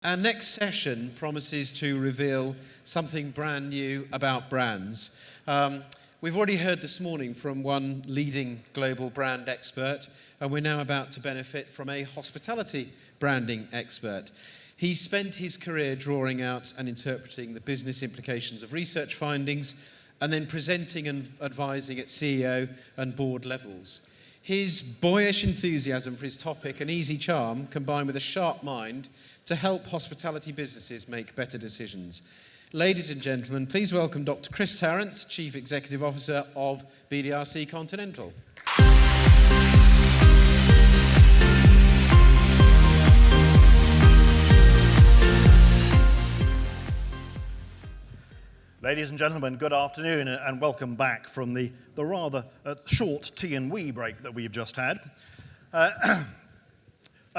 Our next session promises to reveal something brand new about brands. We've already heard this morning from one leading global brand expert, and we're now about to benefit from a hospitality branding expert. He's spent his career drawing out and interpreting the business implications of research findings and then presenting and advising at CEO and board levels. His boyish enthusiasm for his topic and easy charm, combined with a sharp mind, to help hospitality businesses make better decisions. Ladies and gentlemen, please welcome Dr. Chris Tarrant, Chief Executive Officer of BDRC Continental. Ladies and gentlemen, good afternoon and welcome back from the rather short tea and wee break that we've just had.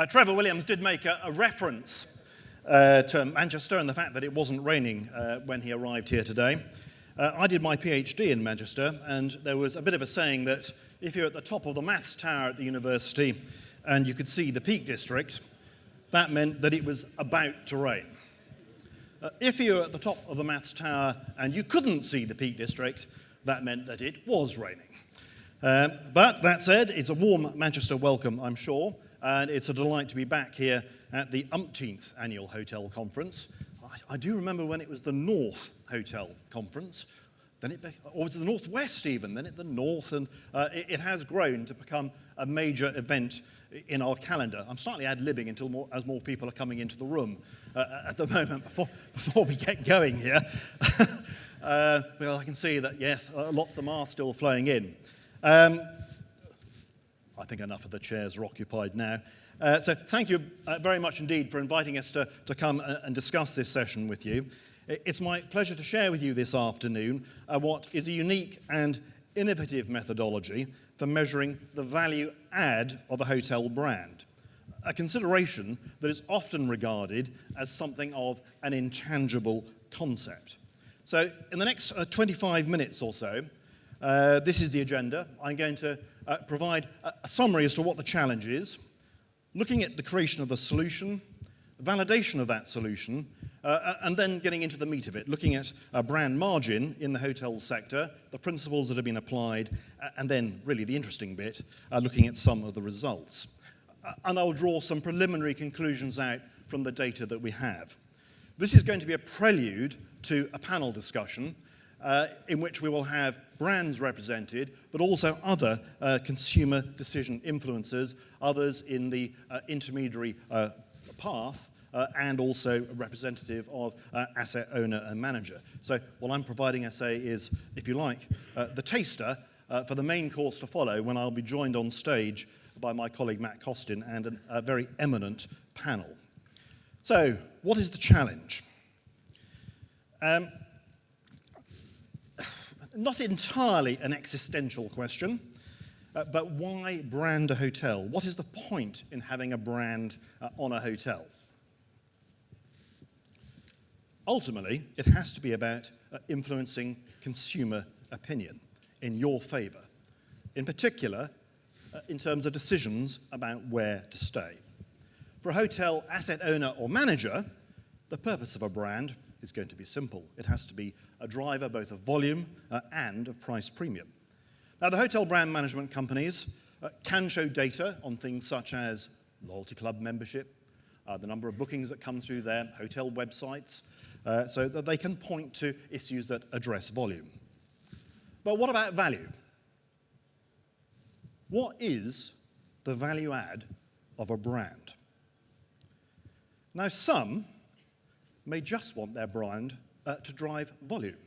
Trevor Williams did make a reference to Manchester and the fact that it wasn't raining when he arrived here today. I did my PhD in Manchester, and there was a bit of a saying that if you're at the top of the maths tower at the university and you could see the Peak District, that meant that it was about to rain. If you were at the top of the maths tower and you couldn't see the Peak District, that meant that it was raining. But that said, it's a warm Manchester welcome, I'm sure, and it's a delight to be back here at the umpteenth annual hotel conference. I do remember when it was the North Hotel Conference, or was it the Northwest even, then the North, and it has grown to become a major event in our calendar. I'm slightly ad-libbing as more people are coming into the room at the moment before we get going here. Well, I can see that, yes, lots of them are still flowing in. I think enough of the chairs are occupied now. So thank you very much indeed for inviting us to come and discuss this session with you. It's my pleasure to share with you this afternoon what is a unique and innovative methodology for measuring the value add of a hotel brand, a consideration that is often regarded as something of an intangible concept. So in the next 25 minutes or so, this is the agenda. I'm going to provide a summary as to what the challenge is, looking at the creation of the solution, validation of that solution, and then getting into the meat of it, looking at brand margin in the hotel sector, the principles that have been applied, and then really the interesting bit, looking at some of the results. And I'll draw some preliminary conclusions out from the data that we have. This is going to be a prelude to a panel discussion in which we will have brands represented, but also other consumer decision influencers, others in the intermediary path, and also a representative of asset owner and manager. So what I'm providing, I say, is, if you like, the taster for the main course to follow when I'll be joined on stage by my colleague Matt Costin and a very eminent panel. So, what is the challenge? Not entirely an existential question, but why brand a hotel? What is the point in having a brand on a hotel? Ultimately, it has to be about influencing consumer opinion in your favour, in particular, in terms of decisions about where to stay. For a hotel asset owner or manager, the purpose of a brand is going to be simple. It has to be a driver both of volume and of price premium. Now, the hotel brand management companies can show data on things such as loyalty club membership, the number of bookings that come through their hotel websites, so that they can point to issues that address volume. But what about value? What is the value add of a brand? Now, some may just want their brand to drive volume.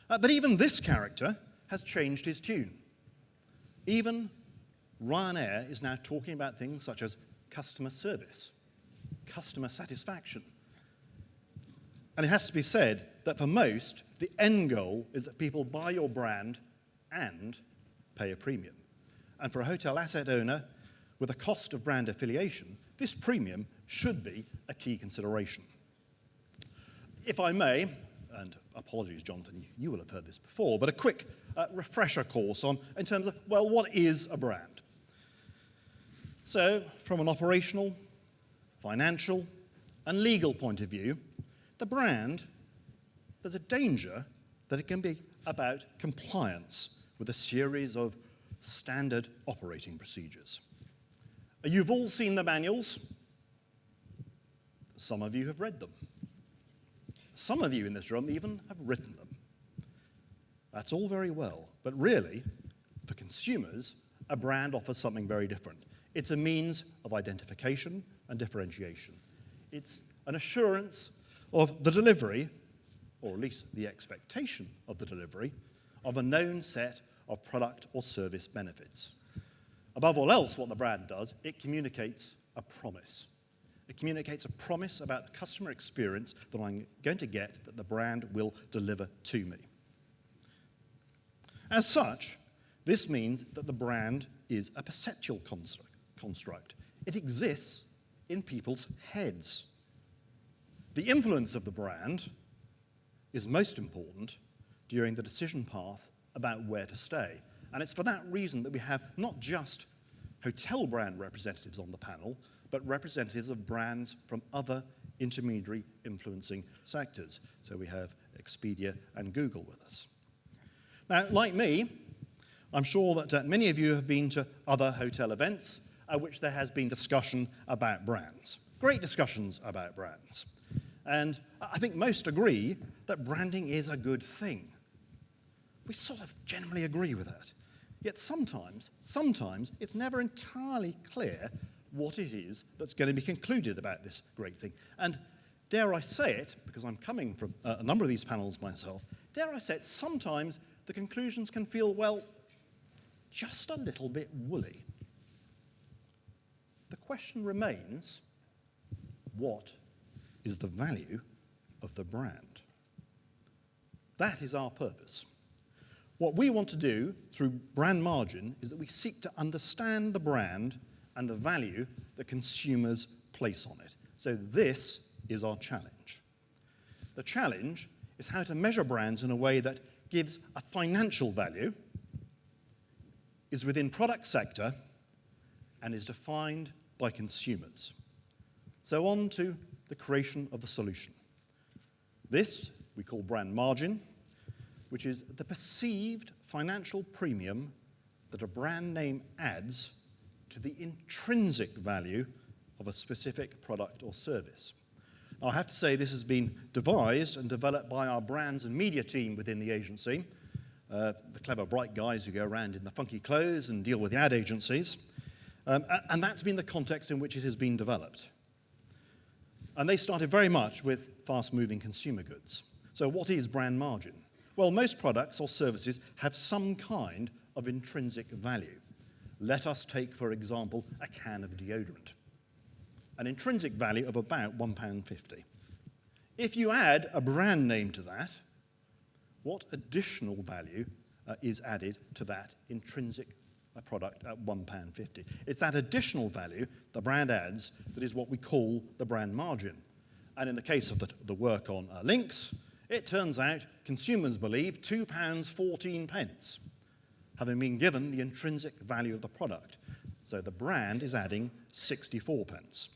But even this character has changed his tune. Even Ryanair is now talking about things such as customer service, customer satisfaction. And it has to be said that for most, the end goal is that people buy your brand and pay a premium. And for a hotel asset owner, with a cost of brand affiliation, this premium should be a key consideration. If I may, and apologies, Jonathan, you will have heard this before, but a quick refresher course in terms of, well, what is a brand? So, from an operational, financial, and legal point of view, the brand, there's a danger that it can be about compliance with a series of standard operating procedures. You've all seen the manuals. Some of you have read them. Some of you in this room even have written them. That's all very well, but really, for consumers, a brand offers something very different. It's a means of identification and differentiation. It's an assurance of the delivery, or at least the expectation of the delivery, of a known set of product or service benefits. Above all else, what the brand does, it communicates a promise. It communicates a promise about the customer experience that I'm going to get, that the brand will deliver to me. As such, this means that the brand is a perceptual construct. It exists in people's heads. The influence of the brand is most important during the decision path about where to stay. And it's for that reason that we have not just hotel brand representatives on the panel, but representatives of brands from other intermediary influencing sectors. So we have Expedia and Google with us. Now, like me, I'm sure that many of you have been to other hotel events at which there has been discussion about brands. Great discussions about brands. And I think most agree that branding is a good thing. We sort of generally agree with that. Yet sometimes it's never entirely clear what it is that's going to be concluded about this great thing. And dare I say it, because I'm coming from a number of these panels myself, dare I say it, sometimes the conclusions can feel, well, just a little bit woolly. The question remains, what is the value of the brand? That is our purpose. What we want to do through brand margin is that we seek to understand the brand and the value that consumers place on it. So this is our challenge. The challenge is how to measure brands in a way that gives a financial value, is within product sector, and is defined by consumers. So on to the creation of the solution. This we call brand margin, which is the perceived financial premium that a brand name adds to the intrinsic value of a specific product or service. Now, I have to say this has been devised and developed by our brands and media team within the agency, the clever, bright guys who go around in the funky clothes and deal with the ad agencies. And that's been the context in which it has been developed. And they started very much with fast-moving consumer goods. So what is brand margin? Well, most products or services have some kind of intrinsic value. Let us take, for example, a can of deodorant. An intrinsic value of about £1.50. If you add a brand name to that, what additional value is added to that intrinsic product at £1.50? It's that additional value the brand adds that is what we call the brand margin. And in the case of the work on links, it turns out consumers believe £2.14, having been given the intrinsic value of the product. So the brand is adding 64p.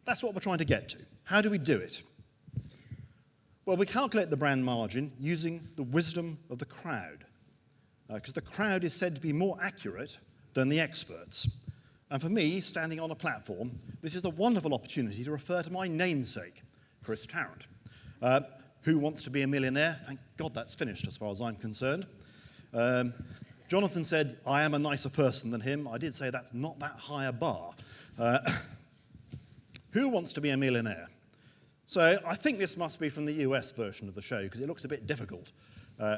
That's what we're trying to get to. How do we do it? Well, we calculate the brand margin using the wisdom of the crowd, because the crowd is said to be more accurate than the experts. And for me, standing on a platform, this is a wonderful opportunity to refer to my namesake, Chris Tarrant. Who Wants to Be a Millionaire? Thank God that's finished as far as I'm concerned. Jonathan said, I am a nicer person than him. I did say that's not that high a bar. Who Wants to Be a Millionaire? So I think this must be from the US version of the show, because it looks a bit difficult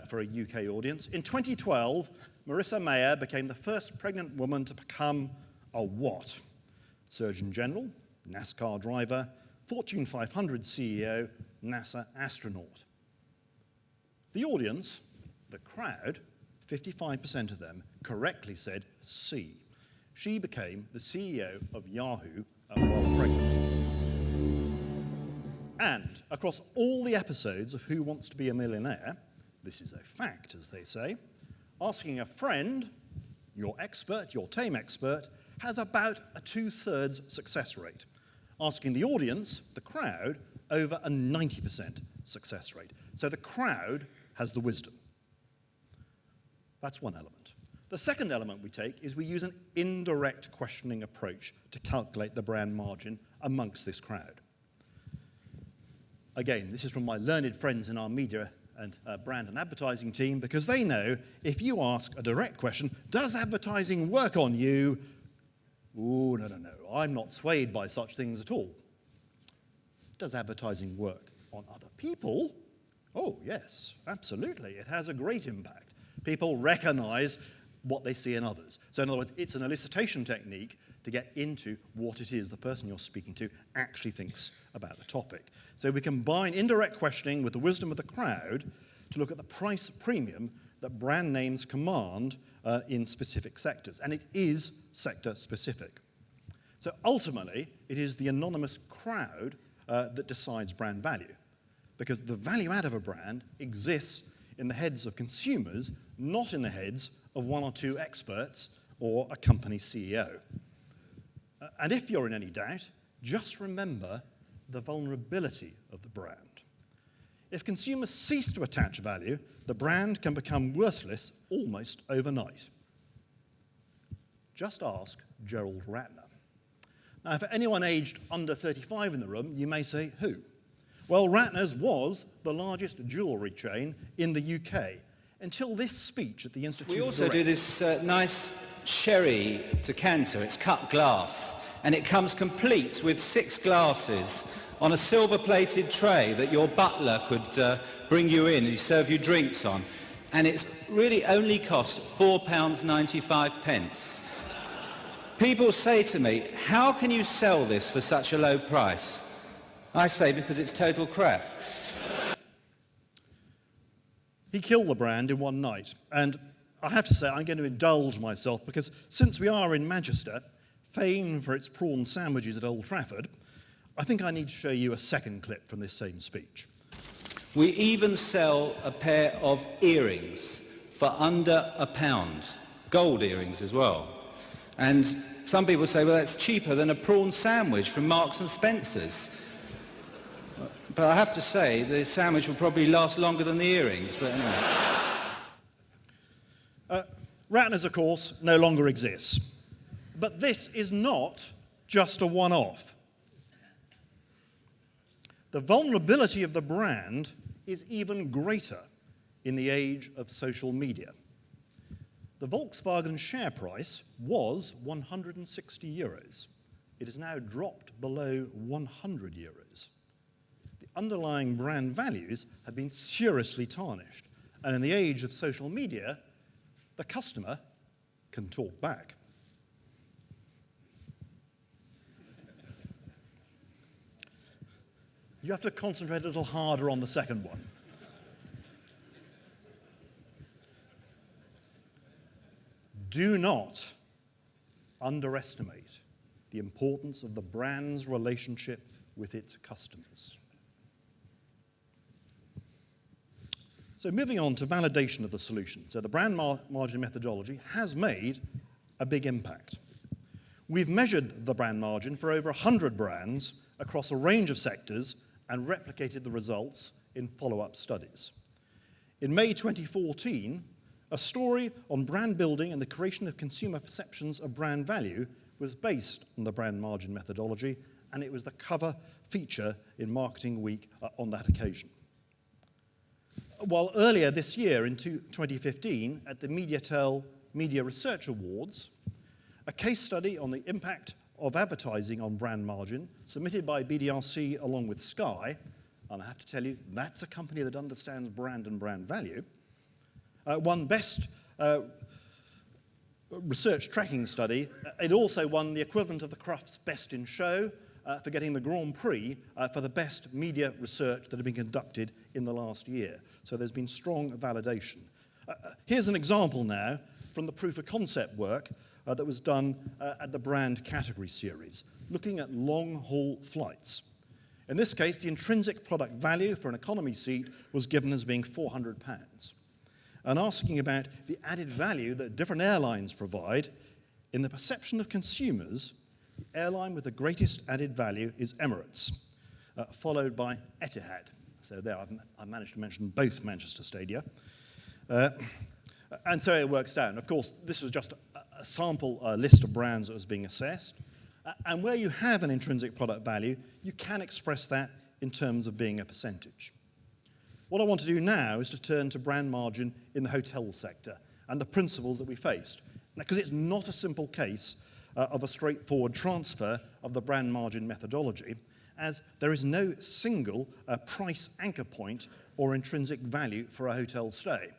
for a UK audience. In 2012, Marissa Mayer became the first pregnant woman to become a what? Surgeon General, NASCAR driver, Fortune 500 CEO, NASA astronaut. The audience, the crowd, 55% of them correctly said C. She became the CEO of Yahoo while pregnant. And across all the episodes of Who Wants to Be a Millionaire, this is a fact, as they say, asking a friend, your expert, your tame expert, has about a 2/3 success rate. asking the audience, the crowd, over a 90% success rate. So the crowd has the wisdom. That's one element. The second element we take is we use an indirect questioning approach to calculate the brand margin amongst this crowd. Again, this is from my learned friends in our media and brand and advertising team, because they know if you ask a direct question, does advertising work on you? Oh, no, I'm not swayed by such things at all. Does advertising work on other people? Oh, yes, absolutely. It has a great impact. People recognize what they see in others. So in other words, it's an elicitation technique to get into what it is the person you're speaking to actually thinks about the topic. So we combine indirect questioning with the wisdom of the crowd to look at the price premium that brand names command in specific sectors. And it is sector specific. So ultimately, it is the anonymous crowd that decides brand value, because the value add of a brand exists in the heads of consumers, not in the heads of one or two experts or a company CEO. And if you're in any doubt, just remember the vulnerability of the brand. If consumers cease to attach value, the brand can become worthless almost overnight. Just ask Gerald Ratner. Now, for anyone aged under 35 in the room, you may say, who? Well, Ratner's was the largest jewellery chain in the UK until this speech at the Institute We of also Direct. do this nice sherry decanter. It's cut glass, and it comes complete with 6 glasses on a silver-plated tray that your butler could bring you in and serve you drinks on. And it's really only cost £4.95. People say to me, how can you sell this for such a low price? I say, because it's total crap. He killed the brand in one night, and I have to say I'm going to indulge myself, because since we are in Manchester, famed for its prawn sandwiches at Old Trafford, I think I need to show you a second clip from this same speech. We even sell a pair of earrings for under £1, gold earrings as well. And some people say, well, that's cheaper than a prawn sandwich from Marks and Spencer's. But I have to say, the sandwich will probably last longer than the earrings, but anyway. Ratner's, of course, no longer exists. But this is not just a one-off. The vulnerability of the brand is even greater in the age of social media. The Volkswagen share price was 160 euros. It has now dropped below 100 euros. The underlying brand values have been seriously tarnished. And in the age of social media, the customer can talk back. You have to concentrate a little harder on the second one. Do not underestimate the importance of the brand's relationship with its customers. So moving on to validation of the solution. So the brand margin methodology has made a big impact. We've measured the brand margin for over 100 brands across a range of sectors and replicated the results in follow-up studies. In May 2014, a story on brand building and the creation of consumer perceptions of brand value was based on the brand margin methodology, and it was the cover feature in Marketing Week on that occasion. While earlier this year, in 2015, at the Mediatel Media Research Awards, a case study on the impact of advertising on brand margin, submitted by BDRC along with Sky, and I have to tell you, that's a company that understands brand and brand value, won Best Research Tracking Study. It also won the equivalent of the Crufts Best in Show for getting the Grand Prix for the best media research that had been conducted in the last year. So there's been strong validation. Here's an example now from the proof of concept work that was done at the brand category series, looking at long-haul flights. In this case, the intrinsic product value for an economy seat was given as being £400, and asking about the added value that different airlines provide in the perception of consumers airline with the greatest added value is Emirates, followed by Etihad. So there, I've managed to mention both Manchester Stadia. And so it works down. Of course, this was just a sample list of brands that was being assessed. And where you have an intrinsic product value, you can express that in terms of being a percentage. What I want to do now is to turn to brand margin in the hotel sector and the principles that we faced. Because it's not a simple case of a straightforward transfer of the brand margin methodology, as there is no single price anchor point or intrinsic value for a hotel stay.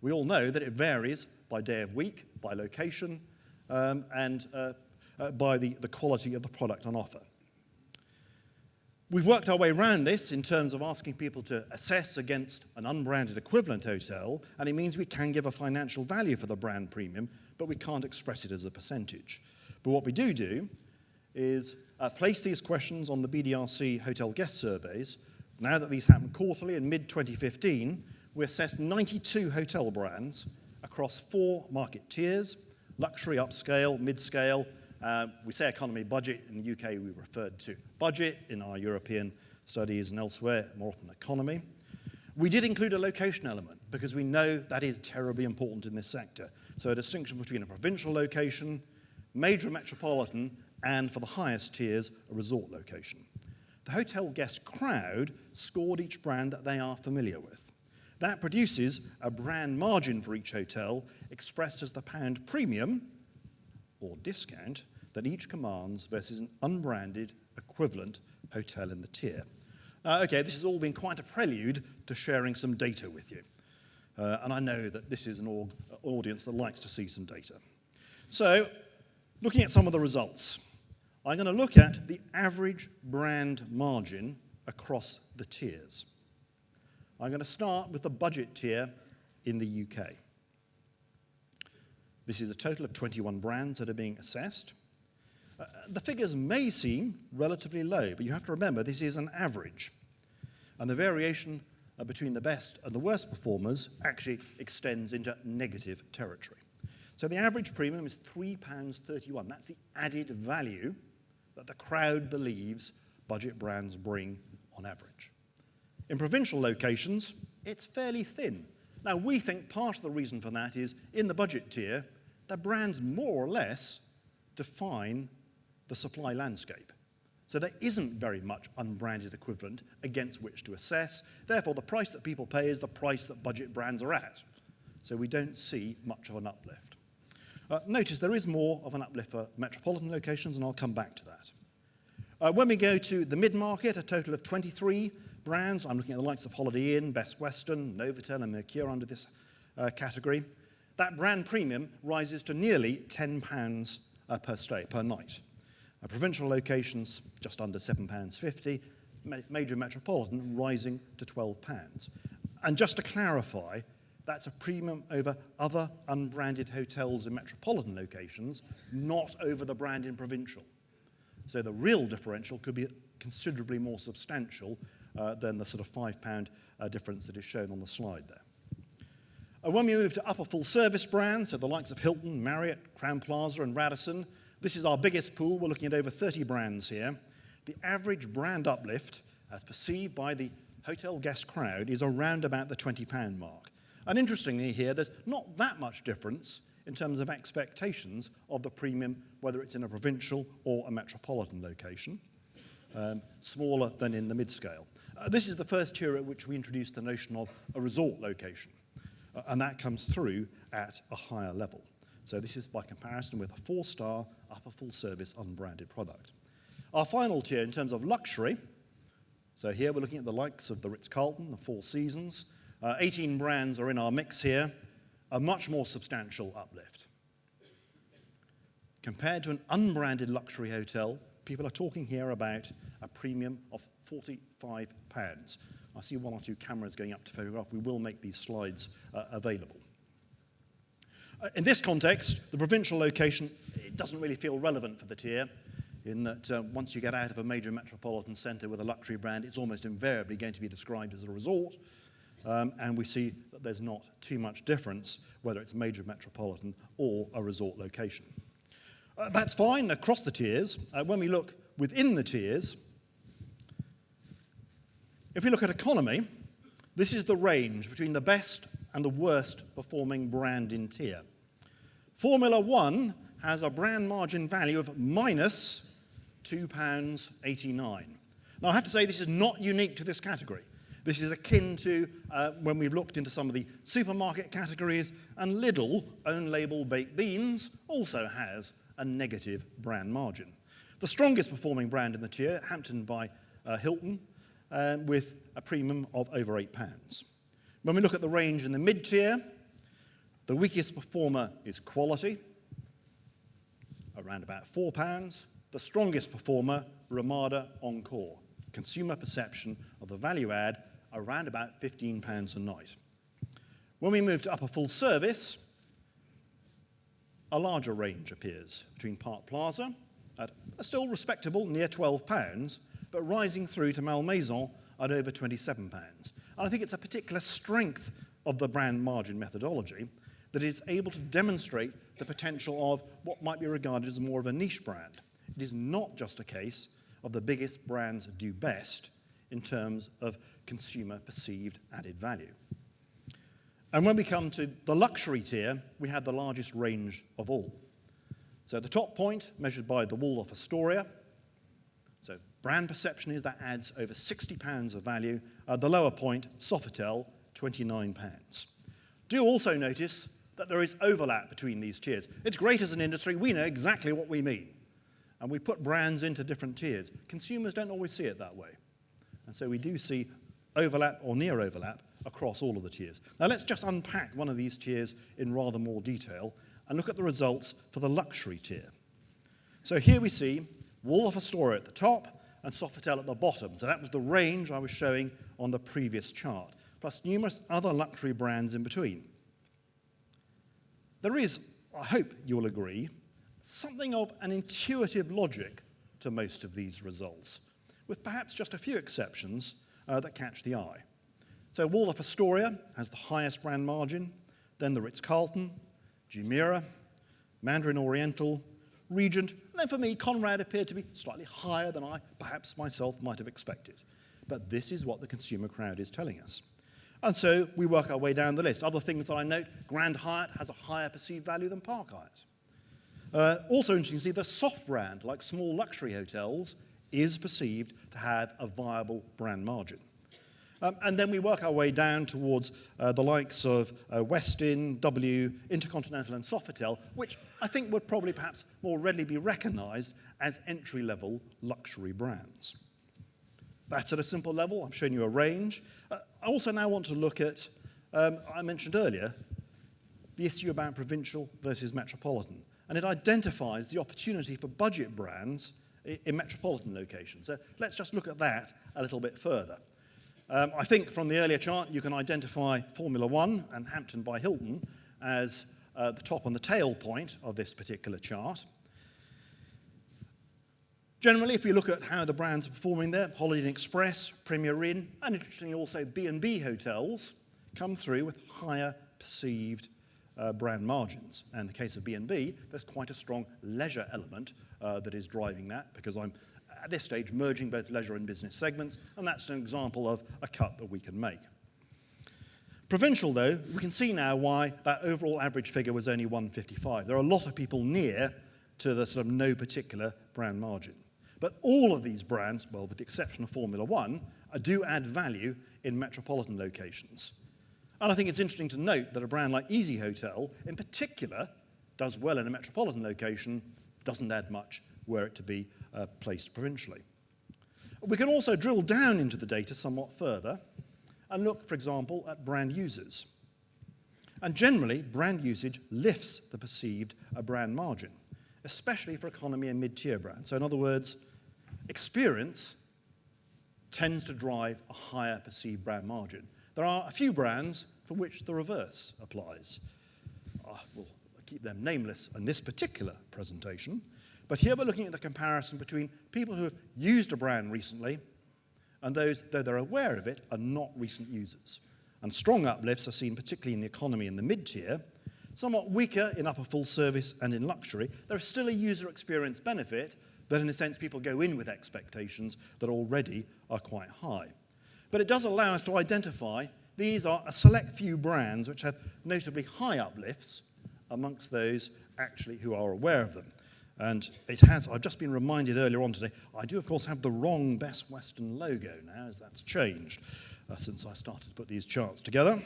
We all know that it varies by day of week, by location, and by the quality of the product on offer. We've worked our way around this in terms of asking people to assess against an unbranded equivalent hotel, and it means we can give a financial value for the brand premium, but we can't express it as a percentage. But what we do is place these questions on the BDRC hotel guest surveys. Now that these happen quarterly, in mid-2015, we assessed 92 hotel brands across 4 market tiers: luxury, upscale, mid-scale. We say economy, budget. In the UK, we referred to budget. In our European studies and elsewhere, more often economy. We did include a location element because we know that is terribly important in this sector. So a distinction between a provincial location, major metropolitan, and for the highest tiers, a resort location. The hotel guest crowd scored each brand that they are familiar with. That produces a brand margin for each hotel expressed as the pound premium or discount that each commands versus an unbranded equivalent hotel in the tier. Okay, this has all been quite a prelude to sharing some data with you. And I know that this is an audience that likes to see some data. So, looking at some of the results, I'm going to look at the average brand margin across the tiers. I'm going to start with the budget tier in the UK. This is a total of 21 brands that are being assessed. The figures may seem relatively low, but you have to remember this is an average. And the variation between the best and the worst performers actually extends into negative territory. So the average premium is £3.31. That's the added value that the crowd believes budget brands bring on average. In provincial locations, it's fairly thin. Now, we think part of the reason for that is in the budget tier, the brands more or less define the supply landscape. So there isn't very much unbranded equivalent against which to assess. Therefore, the price that people pay is the price that budget brands are at. So we don't see much of an uplift. Notice there is more of an uplift for metropolitan locations, and I'll come back to that. When we go to the mid-market, a total of 23 brands. I'm looking at the likes of Holiday Inn, Best Western, Novotel, and Mercure under this category. That brand premium rises to nearly £10 per stay, per night. Provincial locations, just under £7.50. Major metropolitan, rising to £12. And just to clarify, that's a premium over other unbranded hotels in metropolitan locations, not over the brand in provincial. So the real differential could be considerably more substantial than the sort of £5 difference that is shown on the slide there. When we move to upper full-service brands, so the likes of Hilton, Marriott, Crowne Plaza, and Radisson, this is our biggest pool. We're looking at over 30 brands here. The average brand uplift, as perceived by the hotel guest crowd, is around about the £20 mark. And interestingly here, there's not that much difference in terms of expectations of the premium, whether it's in a provincial or a metropolitan location, smaller than in the mid-scale. This is the first tier at which we introduced the notion of a resort location, and that comes through at a higher level. So this is by comparison with a 4-star upper full-service unbranded product. Our final tier in terms of luxury, so here we're looking at the likes of the Ritz-Carlton, the Four Seasons. 18 brands are in our mix here, a much more substantial uplift. Compared to an unbranded luxury hotel, people are talking here about a premium of £45. I see 1 or 2 cameras going up to photograph. We will make these slides available. In this context, the provincial location, it doesn't really feel relevant for the tier, in that once you get out of a major metropolitan centre with a luxury brand, it's almost invariably going to be described as a resort, and we see that there's not too much difference whether it's major metropolitan or a resort location. That's fine across the tiers. When we look within the tiers, if we look at economy, this is the range between the best and the worst performing brand in tier. Formula One has a brand margin value of minus £2.89. Now, I have to say this is not unique to this category. This is akin to when we've looked into some of the supermarket categories, and Lidl, own label baked beans, also has a negative brand margin. The strongest performing brand in the tier, Hampton by Hilton, with a premium of over £8. When we look at the range in the mid-tier, the weakest performer is Quality, around about £4. The strongest performer, Ramada Encore. Consumer perception of the value add, around about £15 a night. When we move to upper full service, a larger range appears between Park Plaza at a still respectable near £12, but rising through to Malmaison at over £27. And I think it's a particular strength of the brand margin methodology that is able to demonstrate the potential of what might be regarded as more of a niche brand. It is not just a case of the biggest brands do best in terms of consumer perceived added value. And when we come to the luxury tier, we have the largest range of all. So the top point, measured by the Waldorf Astoria. So brand perception is that adds over £60 of value. The lower point, Sofitel, £29. Do also notice that there is overlap between these tiers. It's great as an industry, we know exactly what we mean. And we put brands into different tiers. Consumers don't always see it that way. And so we do see overlap or near overlap across all of the tiers. Now let's just unpack one of these tiers in rather more detail and look at the results for the luxury tier. So here we see Waldorf Astoria at the top and Sofitel at the bottom. So that was the range I was showing on the previous chart, plus numerous other luxury brands in between. There is, I hope you'll agree, something of an intuitive logic to most of these results, with perhaps just a few exceptions that catch the eye. So Waldorf Astoria has the highest brand margin, then the Ritz-Carlton, Jumeirah, Mandarin Oriental, Regent, and then for me, Conrad appeared to be slightly higher than I, perhaps myself, might have expected. But this is what the consumer crowd is telling us. And so we work our way down the list. Other things that I note, Grand Hyatt has a higher perceived value than Park Hyatt. Also interesting to see the soft brand, like small luxury hotels, is perceived to have a viable brand margin. And then we work our way down towards the likes of Westin, W, Intercontinental and Sofitel, which I think would probably perhaps more readily be recognised as entry-level luxury brands. That's at a simple level. I've shown you a range. I also now want to look at, I mentioned earlier, the issue about provincial versus metropolitan. And it identifies the opportunity for budget brands in metropolitan locations. So let's just look at that a little bit further. I think from the earlier chart, you can identify Formula One and Hampton by Hilton as the top and the tail point of this particular chart. Generally, if you look at how the brands are performing there, Holiday Inn Express, Premier Inn, and interestingly also B&B hotels come through with higher perceived brand margins. And in the case of B&B, there's quite a strong leisure element that is driving that, because I'm, at this stage, merging both leisure and business segments, and that's an example of a cut that we can make. Provincial, though, we can see now why that overall average figure was only 155. There are a lot of people near to the sort of no particular brand margin. But all of these brands, well, with the exception of Formula One, do add value in metropolitan locations. And I think it's interesting to note that a brand like Easy Hotel, in particular, does well in a metropolitan location, doesn't add much were it to be placed provincially. We can also drill down into the data somewhat further and look, for example, at brand users. And generally, brand usage lifts the perceived brand margin, especially for economy and mid-tier brands. So in other words, experience tends to drive a higher perceived brand margin. There are a few brands for which the reverse applies. We'll keep them nameless in this particular presentation, but here we're looking at the comparison between people who have used a brand recently and those, though they're aware of it, are not recent users. And strong uplifts are seen particularly in the economy and the mid-tier. somewhat weaker in upper full service and in luxury. There is still a user experience benefit, but in a sense people go in with expectations that already are quite high. But it does allow us to identify these are a select few brands which have notably high uplifts amongst those actually who are aware of them. And I've just been reminded earlier on today, I do of course have the wrong Best Western logo now, as that's changed since I started to put these charts together.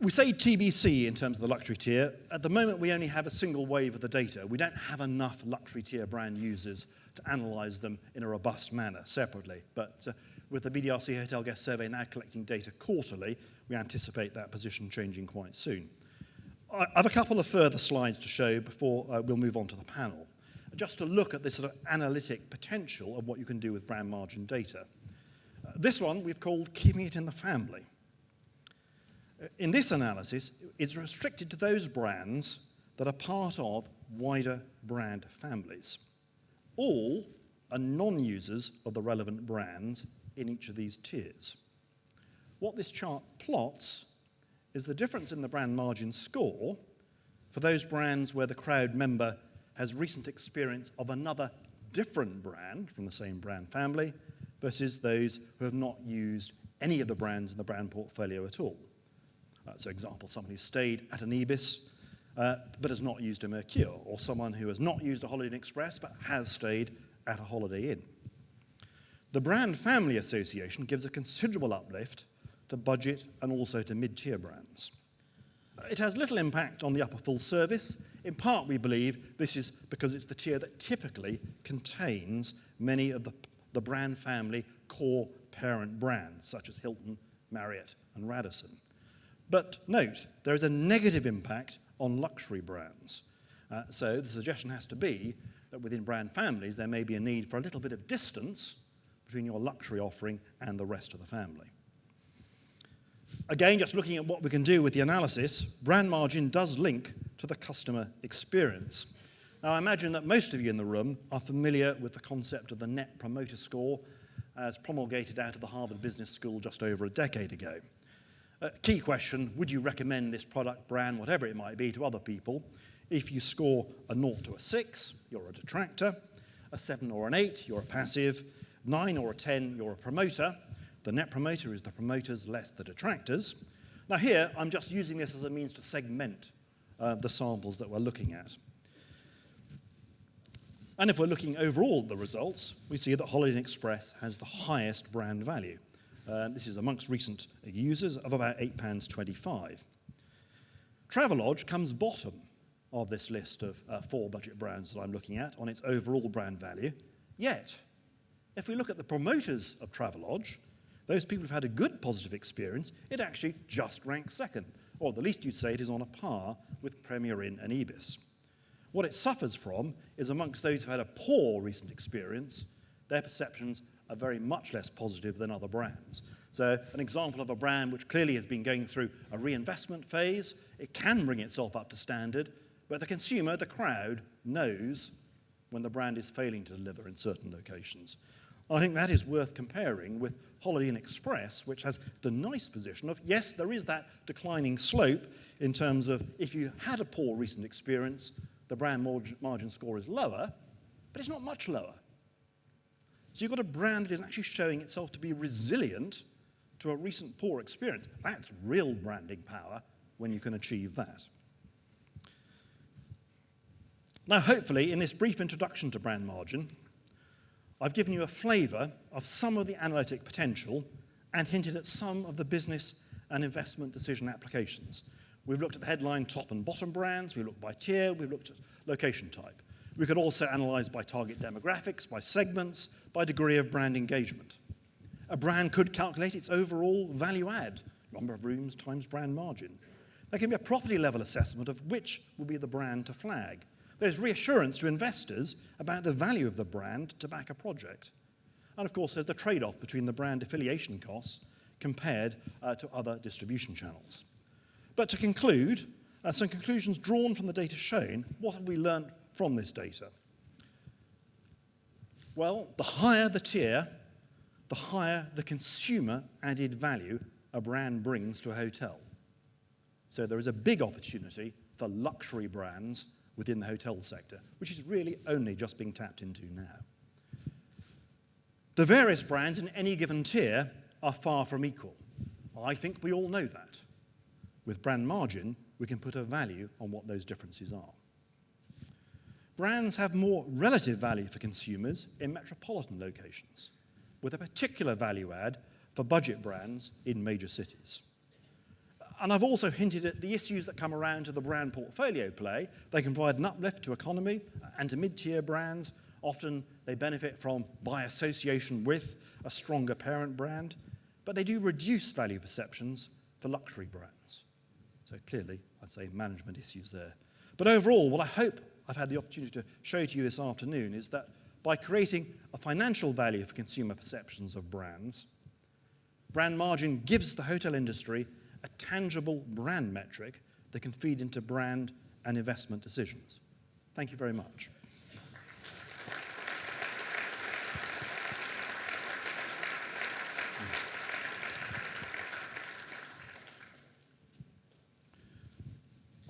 We say TBC in terms of the luxury tier. At the moment, we only have a single wave of the data. We don't have enough luxury tier brand users to analyse them in a robust manner separately. But with the BDRC Hotel Guest Survey now collecting data quarterly, we anticipate that position changing quite soon. I have a couple of further slides to show before we'll move on to the panel, just to look at this sort of analytic potential of what you can do with brand margin data. This one we've called Keeping It in the Family. In this analysis, it's restricted to those brands that are part of wider brand families. All are non-users of the relevant brands in each of these tiers. What this chart plots is the difference in the brand margin score for those brands where the crowd member has recent experience of another different brand from the same brand family versus those who have not used any of the brands in the brand portfolio at all. So example, someone who stayed at an Ibis but has not used a Mercure, or someone who has not used a Holiday Inn Express but has stayed at a Holiday Inn. The brand family association gives a considerable uplift to budget and also to mid-tier brands. It has little impact on the upper full service. In part, we believe this is because it's the tier that typically contains many of the brand family core parent brands, such as Hilton, Marriott, and Radisson. But note, there is a negative impact on luxury brands. So the suggestion has to be that within brand families, there may be a need for a little bit of distance between your luxury offering and the rest of the family. Again, just looking at what we can do with the analysis, brand margin does link to the customer experience. Now, I imagine that most of you in the room are familiar with the concept of the Net Promoter Score as promulgated out of the Harvard Business School just over a decade ago. Key question, would you recommend this product, brand, whatever it might be, to other people? If you score a 0 to a 6, you're a detractor. A 7 or an 8, you're a passive. 9 or a 10, you're a promoter. The net promoter is the promoters less the detractors. Now here, I'm just using this as a means to segment the samples that we're looking at. And if we're looking overall at the results, we see that Holiday Inn Express has the highest brand value. This is amongst recent users of about £8.25. Travelodge comes bottom of this list of 4 budget brands that I'm looking at on its overall brand value. Yet, if we look at the promoters of Travelodge, those people who've had a good positive experience, it actually just ranks second, or at the least you'd say it is on a par with Premier Inn and Ibis. What it suffers from is amongst those who've had a poor recent experience, their perceptions are very much less positive than other brands. So an example of a brand which clearly has been going through a reinvestment phase, it can bring itself up to standard, but the consumer, the crowd, knows when the brand is failing to deliver in certain locations. I think that is worth comparing with Holiday Inn Express, which has the nice position of, yes, there is that declining slope in terms of if you had a poor recent experience, the brand margin score is lower, but it's not much lower. So you've got a brand that is actually showing itself to be resilient to a recent poor experience. That's real branding power when you can achieve that. Now, hopefully, in this brief introduction to brand margin, I've given you a flavour of some of the analytic potential and hinted at some of the business and investment decision applications. We've looked at the headline top and bottom brands, we've looked by tier, we've looked at location type. We could also analyse by target demographics, by segments, by degree of brand engagement. A brand could calculate its overall value add, number of rooms times brand margin. There can be a property level assessment of which will be the brand to flag. There's reassurance to investors about the value of the brand to back a project. And of course, there's the trade-off between the brand affiliation costs compared to other distribution channels. But to conclude, some conclusions drawn from the data shown, what have we learned from this data? Well, the higher the tier, the higher the consumer added value a brand brings to a hotel. So there is a big opportunity for luxury brands within the hotel sector, which is really only just being tapped into now. The various brands in any given tier are far from equal. I think we all know that. With brand margin, we can put a value on what those differences are. Brands have more relative value for consumers in metropolitan locations, with a particular value add for budget brands in major cities. And I've also hinted at the issues that come around to the brand portfolio play. They can provide an uplift to economy and to mid-tier brands. Often they benefit from, by association with, a stronger parent brand, but they do reduce value perceptions for luxury brands. So clearly, I'd say management issues there. But overall, what I hope I've had the opportunity to show to you this afternoon is that by creating a financial value for consumer perceptions of brands, brand margin gives the hotel industry a tangible brand metric that can feed into brand and investment decisions. Thank you very much.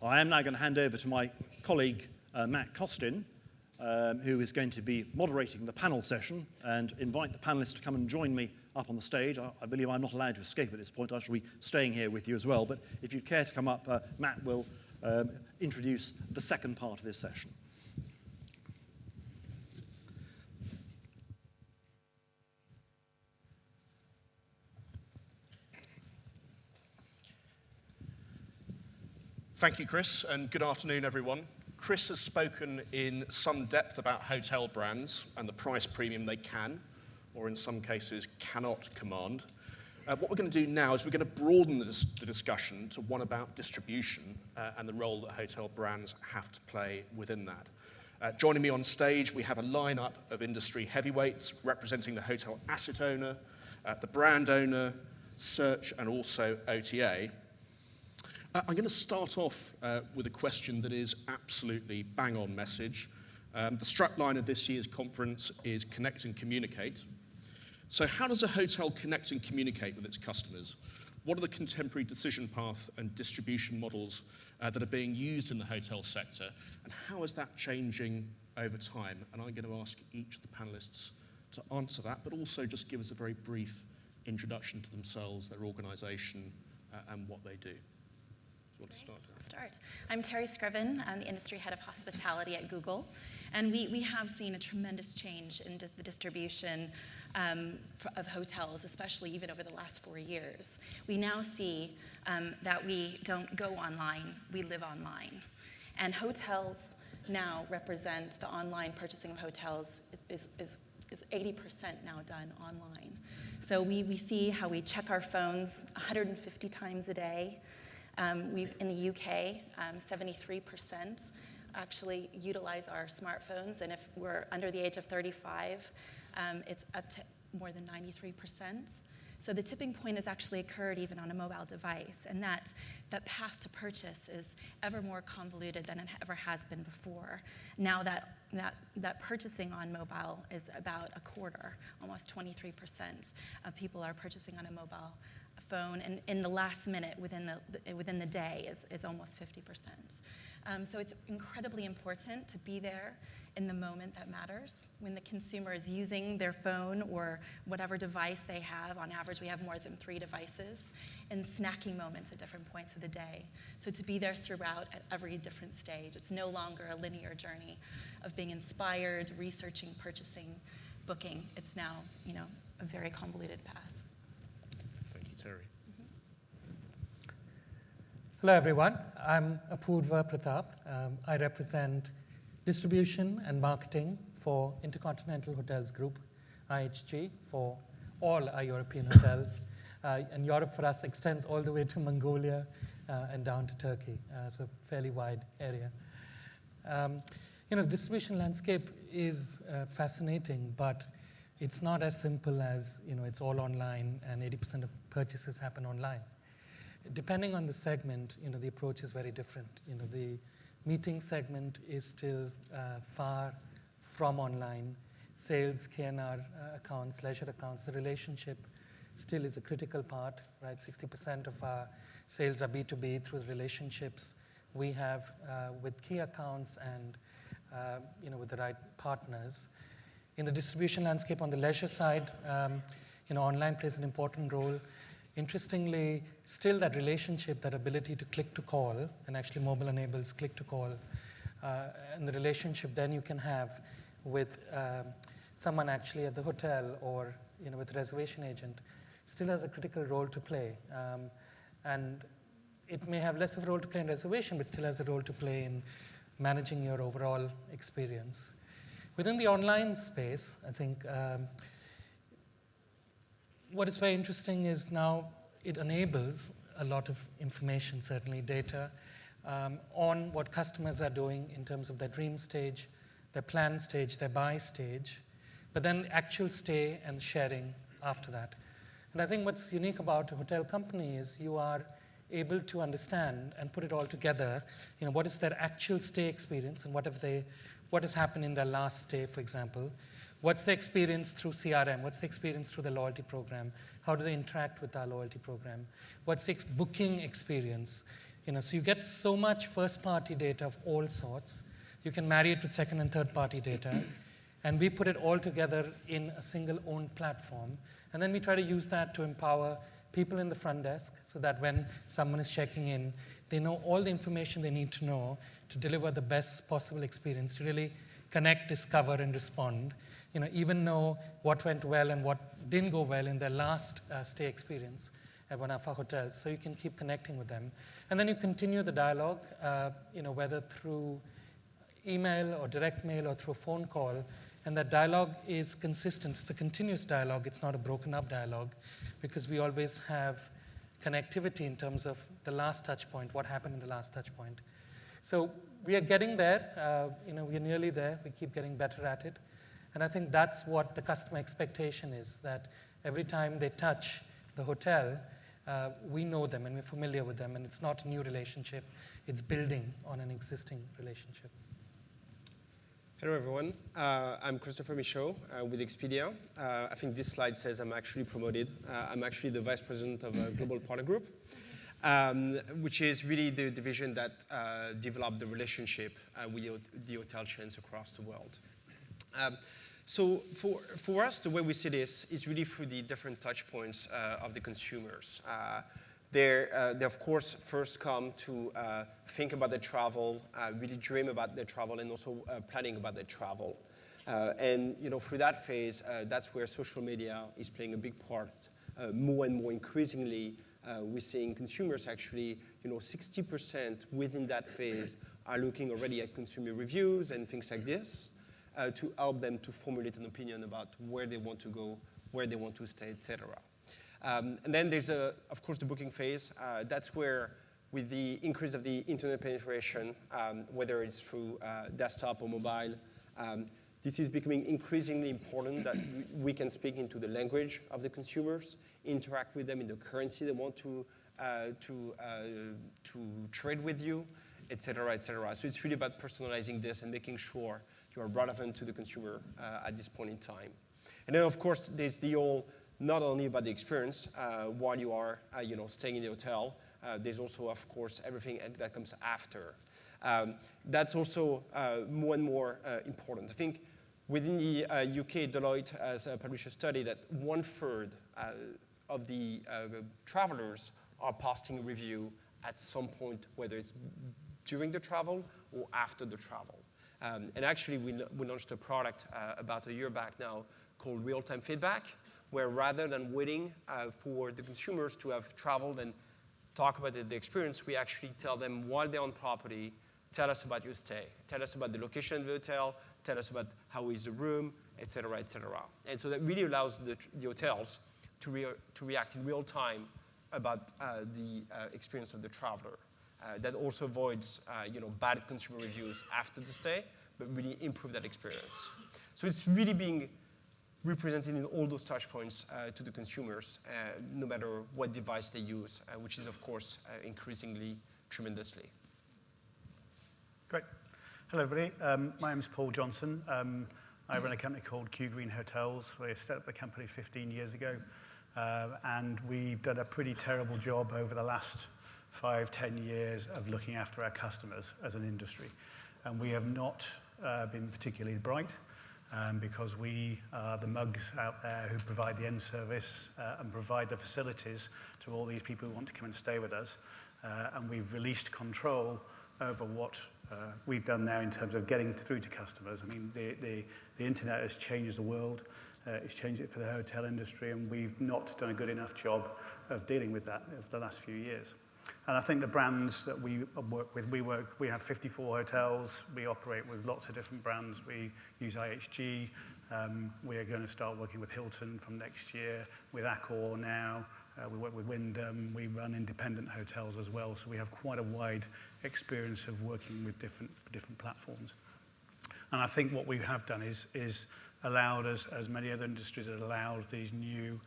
I am now going to hand over to my colleague, Matt Costin, who is going to be moderating the panel session and invite the panelists to come and join me up on the stage. I believe I'm not allowed to escape at this point. I shall be staying here with you as well. But if you'd care to come up, Matt will introduce the second part of this session. Thank you, Chris, and good afternoon, everyone. Chris has spoken in some depth about hotel brands and the price premium they can, or in some cases cannot, command. What we're going to do now is we're going to broaden the discussion to one about distribution and the role that hotel brands have to play within that. Joining me on stage, we have a lineup of industry heavyweights representing the hotel asset owner, the brand owner, search, and also OTA. I'm going to start off with a question that is absolutely bang-on message. The strapline of this year's conference is Connect and Communicate. So how does a hotel connect and communicate with its customers? What are the contemporary decision path and distribution models that are being used in the hotel sector? And how is that changing over time? And I'm going to ask each of the panelists to answer that, but also just give us a very brief introduction to themselves, their organisation, and what they do. Want to start? I'll start. I'm Terry Scriven. I'm the industry head of hospitality at Google. And we have seen a tremendous change in the distribution of hotels, especially even over the last 4 years. We now see that we don't go online, we live online. And hotels now represent, the online purchasing of hotels is 80% now done online. So we see how we check our phones 150 times a day. In the UK, 73% actually utilize our smartphones, and if we're under the age of 35, it's up to more than 93%. So the tipping point has actually occurred even on a mobile device, and that path to purchase is ever more convoluted than it ever has been before. Now that purchasing on mobile is about a quarter, almost 23% of people are purchasing on a mobile phone, and in the last minute within the day is almost 50%. So it's incredibly important to be there in the moment that matters. When the consumer is using their phone or whatever device they have, on average we have more than 3 devices, and snacking moments at different points of the day. So to be there throughout at every different stage. It's no longer a linear journey of being inspired, researching, purchasing, booking. It's now, a very convoluted path. Terry. Hello, everyone. I'm Apurva Pratap. I represent distribution and marketing for Intercontinental Hotels Group, IHG, for all our European hotels. And Europe for us extends all the way to Mongolia and down to Turkey, so fairly wide area. Distribution landscape is fascinating, but it's not as simple as, it's all online and 80% of purchases happen online. Depending on the segment, the approach is very different. The meeting segment is still far from online. Sales, K&R accounts, leisure accounts, the relationship still is a critical part, right? 60% of our sales are B2B through the relationships we have with key accounts and with the right partners. In the distribution landscape on the leisure side, online plays an important role. Interestingly, still that relationship, that ability to click to call, and actually mobile enables click to call, and the relationship then you can have with someone actually at the hotel or with a reservation agent still has a critical role to play. And it may have less of a role to play in reservation, but still has a role to play in managing your overall experience. Within the online space, I think what is very interesting is now it enables a lot of information, certainly data, on what customers are doing in terms of their dream stage, their plan stage, their buy stage, but then actual stay and sharing after that. And I think what's unique about a hotel company is you are able to understand and put it all together, what is their actual stay experience and what has happened in their last stay, for example. What's the experience through CRM? What's the experience through the loyalty program? How do they interact with our loyalty program? What's the booking experience? So you get so much first-party data of all sorts. You can marry it with second and third-party data. And we put it all together in a single owned platform. And then we try to use that to empower people in the front desk so that when someone is checking in, they know all the information they need to know to deliver the best possible experience, to really connect, discover, and respond. Even know what went well and what didn't go well in their last stay experience at one of our hotels, so you can keep connecting with them. And then you continue the dialogue, whether through email or direct mail or through a phone call, and that dialogue is consistent. It's a continuous dialogue. It's not a broken up dialogue, because we always have connectivity in terms of the last touch point, what happened in the last touch point. So we are getting there. We're nearly there. We keep getting better at it. And I think that's what the customer expectation is, that every time they touch the hotel, we know them and we're familiar with them, and it's not a new relationship. It's building on an existing relationship. Hello, everyone. I'm Christopher Michaud with Expedia. I think this slide says I'm actually promoted. I'm actually the vice president of a global partner group, which is really the division that developed the relationship with the hotel chains across the world. So for us, the way we see this is really through the different touch points of the consumers. They of course first come to think about their travel, really dream about their travel, and also planning about their travel. And through that phase, that's where social media is playing a big part. More and more increasingly, we're seeing consumers actually, 60% within that phase are looking already at consumer reviews and things like this to help them to formulate an opinion about where they want to go, where they want to stay, etc. And then there's, of course, the booking phase. That's where, with the increase of the internet penetration, whether it's through desktop or mobile, this is becoming increasingly important that we can speak into the language of the consumers, interact with them in the currency they want to trade with you, etc., etc. So it's really about personalizing this and making sure you are relevant to the consumer at this point in time. And then, of course, there's the whole, not only about the experience while you are staying in the hotel, there's also, of course, everything that comes after. That's also more and more important. I think within the UK, Deloitte has published a study that 1/3 of the travelers are posting a review at some point, whether it's during the travel or after the travel. And actually, we launched a product about a year back now called real-time feedback, where rather than waiting for the consumers to have traveled and talk about the experience, we actually tell them while they're on property, tell us about your stay, tell us about the location of the hotel, tell us about how is the room, et cetera, et cetera. And so that really allows the hotels to react in real time about the experience of the traveler. That also avoids bad consumer reviews after the stay, but really improve that experience. So it's really being represented in all those touch points to the consumers, no matter what device they use, which is, of course, increasingly tremendously. Great. Hello, everybody. My name is Paul Johnson. I run a company called Q Green Hotels. We set up the company 15 years ago. And we've done a pretty terrible job over the last 5-10 years of looking after our customers as an industry. And we have not been particularly bright because we are the mugs out there who provide the end service and provide the facilities to all these people who want to come and stay with us. And we've released control over what we've done now in terms of getting through to customers. I mean, the internet has changed the world. It's changed it for the hotel industry, and we've not done a good enough job of dealing with that over the last few years. And I think the brands that we work with, we have 54 hotels. We operate with lots of different brands. We use IHG. We are going to start working with Hilton from next year, with Accor now. We work with Wyndham. We run independent hotels as well. So we have quite a wide experience of working with different platforms. And I think what we have done is allowed us, as many other industries have allowed these new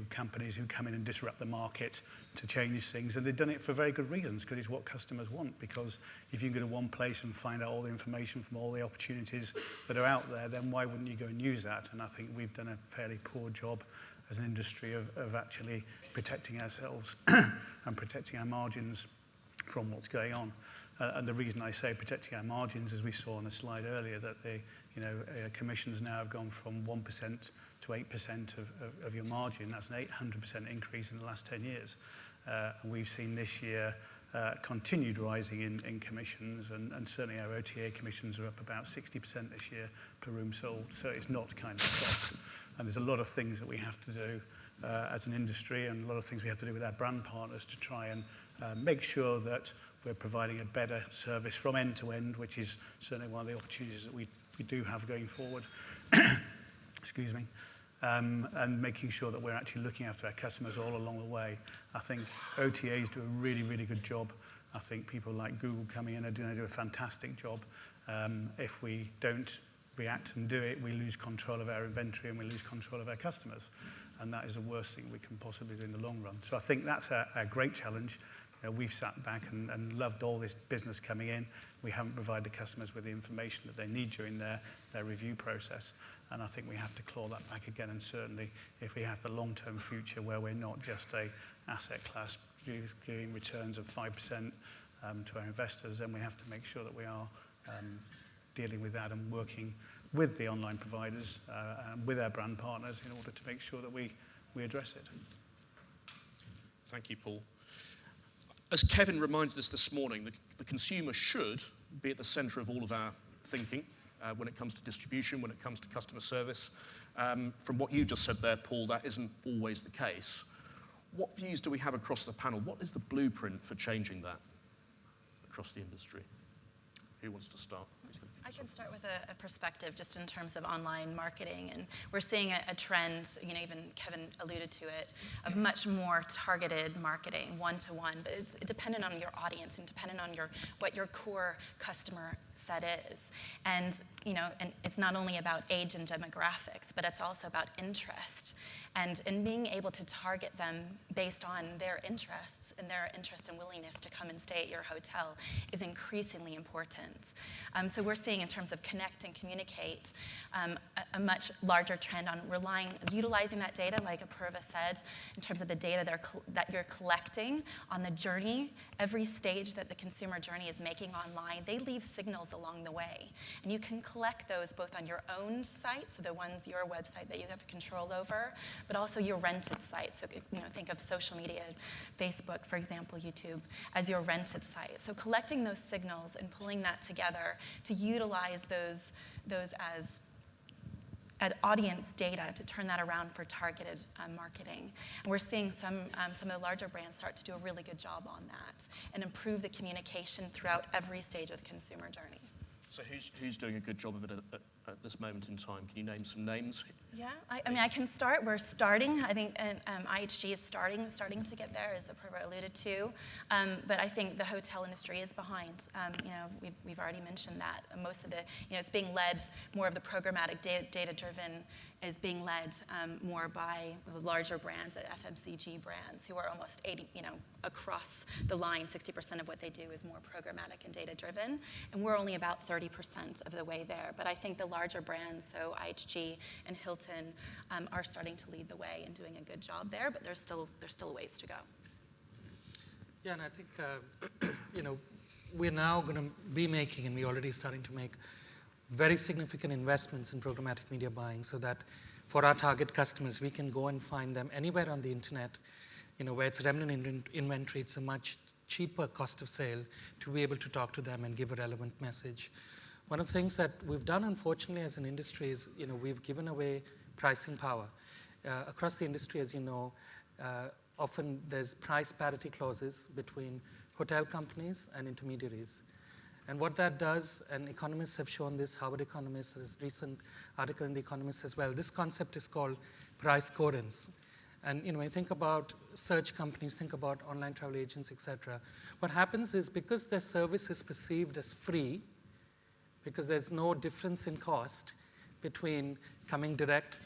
companies who come in and disrupt the market to change things. And they've done it for very good reasons, because it's what customers want. Because if you can go to one place and find out all the information from all the opportunities that are out there, then why wouldn't you go and use that? And I think we've done a fairly poor job as an industry of actually protecting ourselves and protecting our margins from what's going on. And the reason I say protecting our margins, as we saw on the slide earlier, that commissions now have gone from 1% to 8% of your margin. That's an 800% increase in the last 10 years. And we've seen this year continued rising in commissions, and certainly our OTA commissions are up about 60% this year per room sold. So it's not kind of stopped. And there's a lot of things that we have to do as an industry, and a lot of things we have to do with our brand partners to try and make sure that we're providing a better service from end to end, which is certainly one of the opportunities that we do have going forward. Excuse me. And making sure that we're actually looking after our customers all along the way. I think OTAs do a really, really good job. I think people like Google coming in are going to do a fantastic job. If we don't react and do it, we lose control of our inventory and we lose control of our customers. And that is the worst thing we can possibly do in the long run. So I think that's a great challenge. We've sat back and loved all this business coming in. We haven't provided the customers with the information that they need during their review process. And I think we have to claw that back again. And certainly, if we have the long-term future where we're not just a asset class giving returns of 5% to our investors, then we have to make sure that we are dealing with that and working with the online providers and with our brand partners in order to make sure that we address it. Thank you, Paul. As Kevin reminded us this morning, the consumer should be at the centre of all of our thinking when it comes to distribution, when it comes to customer service. From what you just said there, Paul, that isn't always the case. What views do we have across the panel? What is the blueprint for changing that across the industry? Who wants to start? I can start with a perspective just in terms of online marketing, and we're seeing a trend, even Kevin alluded to it, of much more targeted marketing, one-to-one, but it's dependent on your audience and dependent on what your core customer set is. And, and it's not only about age and demographics, but it's also about interest. And being able to target them based on their interests and their interest and willingness to come and stay at your hotel is increasingly important. So we're seeing in terms of connect and communicate a much larger trend on utilizing that data, like Apurva said, in terms of the data that you're collecting on the journey. Every stage that the consumer journey is making online, they leave signals along the way. And you can collect those both on your own site, so your website that you have control over, but also your rented site. So think of social media, Facebook, for example, YouTube, as your rented site. So collecting those signals and pulling that together to utilize those as audience data to turn that around for targeted marketing. And we're seeing some of the larger brands start to do a really good job on that and improve the communication throughout every stage of the consumer journey. So who's doing a good job of it at this moment in time? Can you name some names? Yeah, I can start. We're starting. I think IHG is starting to get there, as Apurva alluded to. But I think the hotel industry is behind. We've already mentioned that. Most of it's being led more of the programmatic data-driven is being led more by the larger brands, FMCG brands, who are almost 80, across the line, 60% of what they do is more programmatic and data-driven, and we're only about 30% of the way there. But I think the larger brands, so IHG and Hilton, are starting to lead the way and doing a good job there, but there's still a ways to go. Yeah, and I think, we're now going to be making, and we're already starting to make, very significant investments in programmatic media buying so that for our target customers, we can go and find them anywhere on the internet, where it's remnant inventory, it's a much cheaper cost of sale to be able to talk to them and give a relevant message. One of the things that we've done, unfortunately, as an industry is, we've given away pricing power. Across the industry, as you know, often there's price parity clauses between hotel companies and intermediaries. And what that does, and economists have shown this, Harvard economists, there's a recent article in The Economist as well, this concept is called price coherence. And when you think about search companies, think about online travel agents, etc., what happens is because their service is perceived as free, because there's no difference in cost between coming direct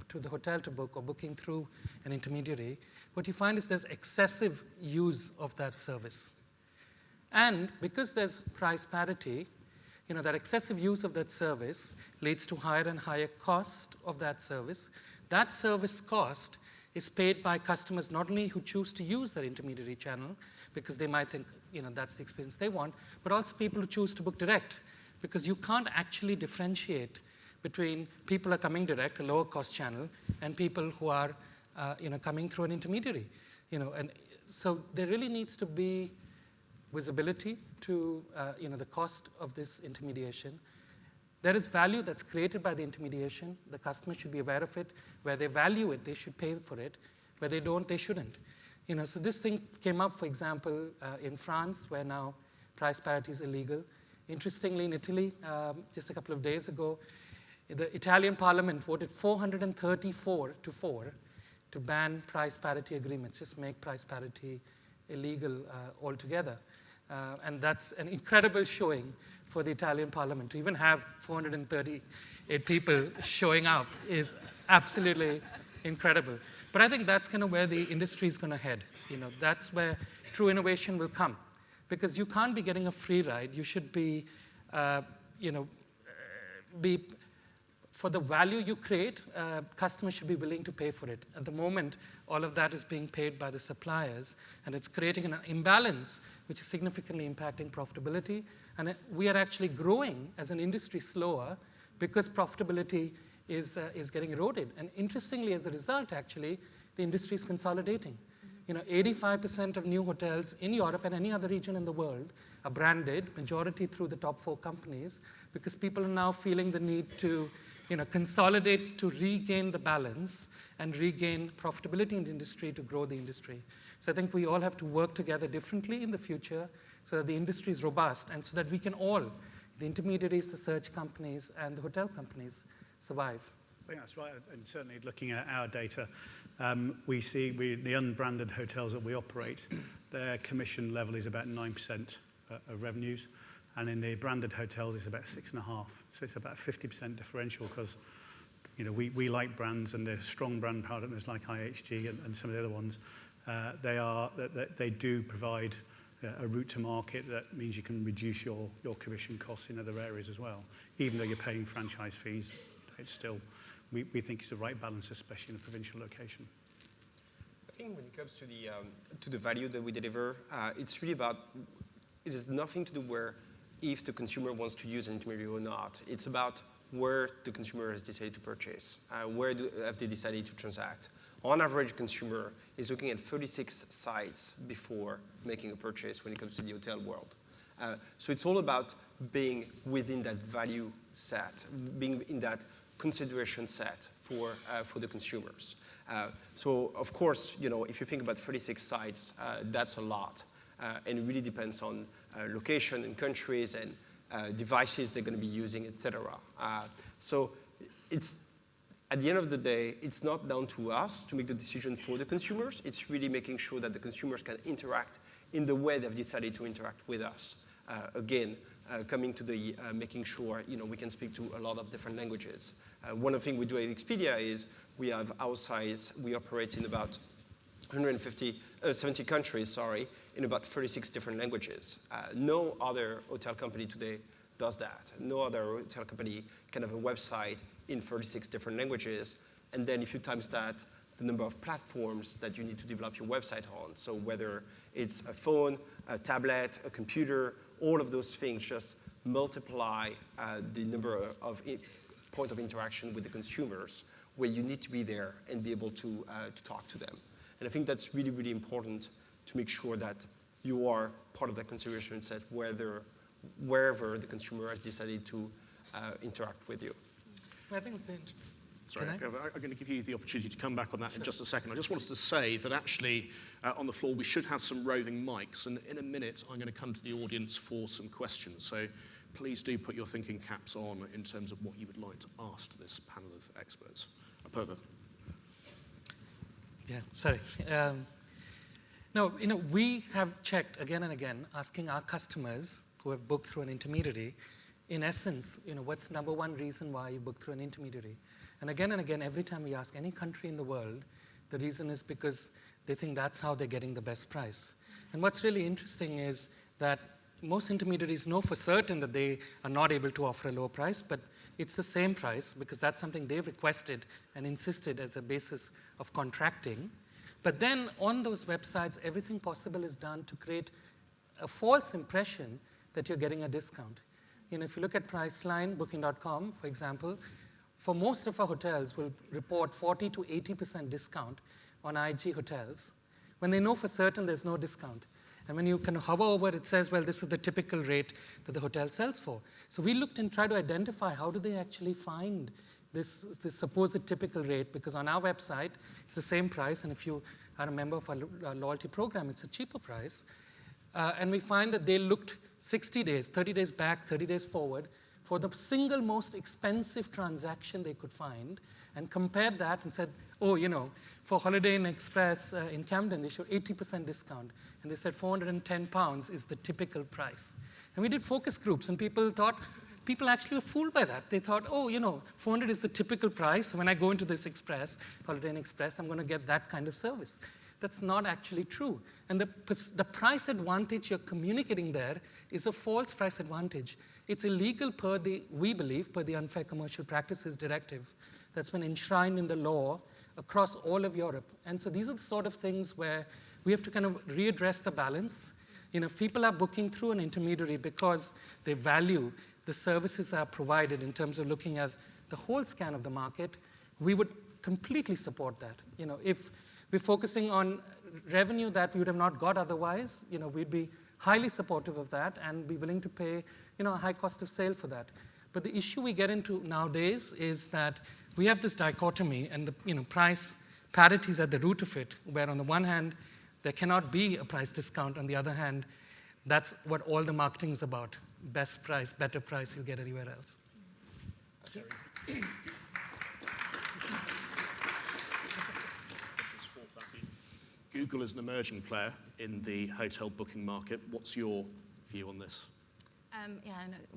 to the hotel to book or booking through an intermediary, what you find is there's excessive use of that service. And because there's price parity, that excessive use of that service leads to higher and higher cost of that service. That service cost is paid by customers not only who choose to use that intermediary channel, because they might think, that's the experience they want, but also people who choose to book direct, because you can't actually differentiate between people who are coming direct, a lower cost channel, and people who are, coming through an intermediary. And so there really needs to be visibility to the cost of this intermediation. There is value that's created by the intermediation. The customer should be aware of it. Where they value it, they should pay for it. Where they don't, they shouldn't. So this thing came up, for example, in France, where now price parity is illegal. Interestingly, in Italy, just a couple of days ago, the Italian parliament voted 434 to 4 to ban price parity agreements, just make price parity illegal altogether. And that's an incredible showing for the Italian parliament. To even have 438 people showing up is absolutely incredible. But I think that's kind of where the industry is going to head. That's where true innovation will come. Because you can't be getting a free ride. You should be, for the value you create, customers should be willing to pay for it. At the moment, all of that is being paid by the suppliers, and it's creating an imbalance which is significantly impacting profitability. And we are actually growing as an industry slower because profitability is getting eroded. And interestingly, as a result, actually, the industry is consolidating. 85% of new hotels in Europe and any other region in the world are branded, majority through the top 4 companies, because people are now feeling the need to consolidate to regain the balance and regain profitability in the industry to grow the industry. So I think we all have to work together differently in the future so that the industry is robust and so that we can all, the intermediaries, the search companies, and the hotel companies, survive. I think that's right, and certainly looking at our data, we see the unbranded hotels that we operate, their commission level is about 9% of revenues, and in the branded hotels it's about 6.5%. So it's about a 50% differential because we like brands, and they're strong brand partners like IHG and some of the other ones. They do provide a route to market that means you can reduce your commission costs in other areas as well. Even though you're paying franchise fees, it's still, we think it's the right balance, especially in a provincial location. I think when it comes to the value that we deliver, it's really about, it has nothing to do where if the consumer wants to use an intermediary or not. It's about where the consumer has decided to purchase, where have they decided to transact. On average, consumer is looking at 36 sites before making a purchase when it comes to the hotel world. So it's all about being within that value set, being in that consideration set for the consumers. So of course, if you think about 36 sites, that's a lot. And it really depends on location and countries and devices they're going to be using, etc. So it's, at the end of the day, it's not down to us to make the decision for the consumers. It's really making sure that the consumers can interact in the way they've decided to interact with us. Again, coming to the making sure we can speak to a lot of different languages. One of the things we do at Expedia is we have our sites, we operate in about 70 countries, in about 36 different languages. No other hotel company today does that. No other hotel company can have a website in 36 different languages. And then if you times that, the number of platforms that you need to develop your website on. So whether it's a phone, a tablet, a computer, all of those things just multiply the number of point of interaction with the consumers where you need to be there and be able to talk to them. And I think that's really, really important to make sure that you are part of that consideration set wherever the consumer has decided to interact with you. I think it's Sorry, I'm going to give you the opportunity to come back on that in just a second. I just wanted to say that actually on the floor we should have some roving mics, and in a minute I'm going to come to the audience for some questions. So please do put your thinking caps on in terms of what you would like to ask to this panel of experts. Apurva. Yeah, sorry. No, we have checked again and again, asking our customers who have booked through an intermediary, in essence, what's the number one reason why you book through an intermediary? And again, every time we ask any country in the world, the reason is because they think that's how they're getting the best price. And what's really interesting is that most intermediaries know for certain that they are not able to offer a lower price, but it's the same price because that's something they've requested and insisted as a basis of contracting. But then on those websites, everything possible is done to create a false impression that you're getting a discount. If you look at Priceline, Booking.com, for example, for most of our hotels will report 40 to 80% discount on IG hotels when they know for certain there's no discount. And when you can hover over, it says, well, this is the typical rate that the hotel sells for. So we looked and tried to identify how do they actually find this supposed typical rate, because on our website, it's the same price, and if you are a member of our loyalty program, it's a cheaper price. And we find that they looked 60 days, 30 days back, 30 days forward, for the single most expensive transaction they could find, and compared that and said, for Holiday Inn Express in Camden, they showed 80% discount. And they said £410 is the typical price. And we did focus groups, and people actually were fooled by that. They thought, 400 is the typical price. So when I go into this Holiday Inn Express, I'm going to get that kind of service. That's not actually true. And the price advantage you're communicating there is a false price advantage. It's illegal we believe, per the Unfair Commercial Practices Directive that's been enshrined in the law across all of Europe. And so these are the sort of things where we have to kind of readdress the balance. If people are booking through an intermediary because they value the services that are provided in terms of looking at the whole scan of the market, we would completely support that. If we're focusing on revenue that we would have not got otherwise, we'd be highly supportive of that and be willing to pay, a high cost of sale for that. But the issue we get into nowadays is that we have this dichotomy, and the price parity is at the root of it, where on the one hand, there cannot be a price discount. On the other hand, that's what all the marketing is about. Best price, better price you'll get anywhere else. Google is an emerging player in the hotel booking market. What's your view on this?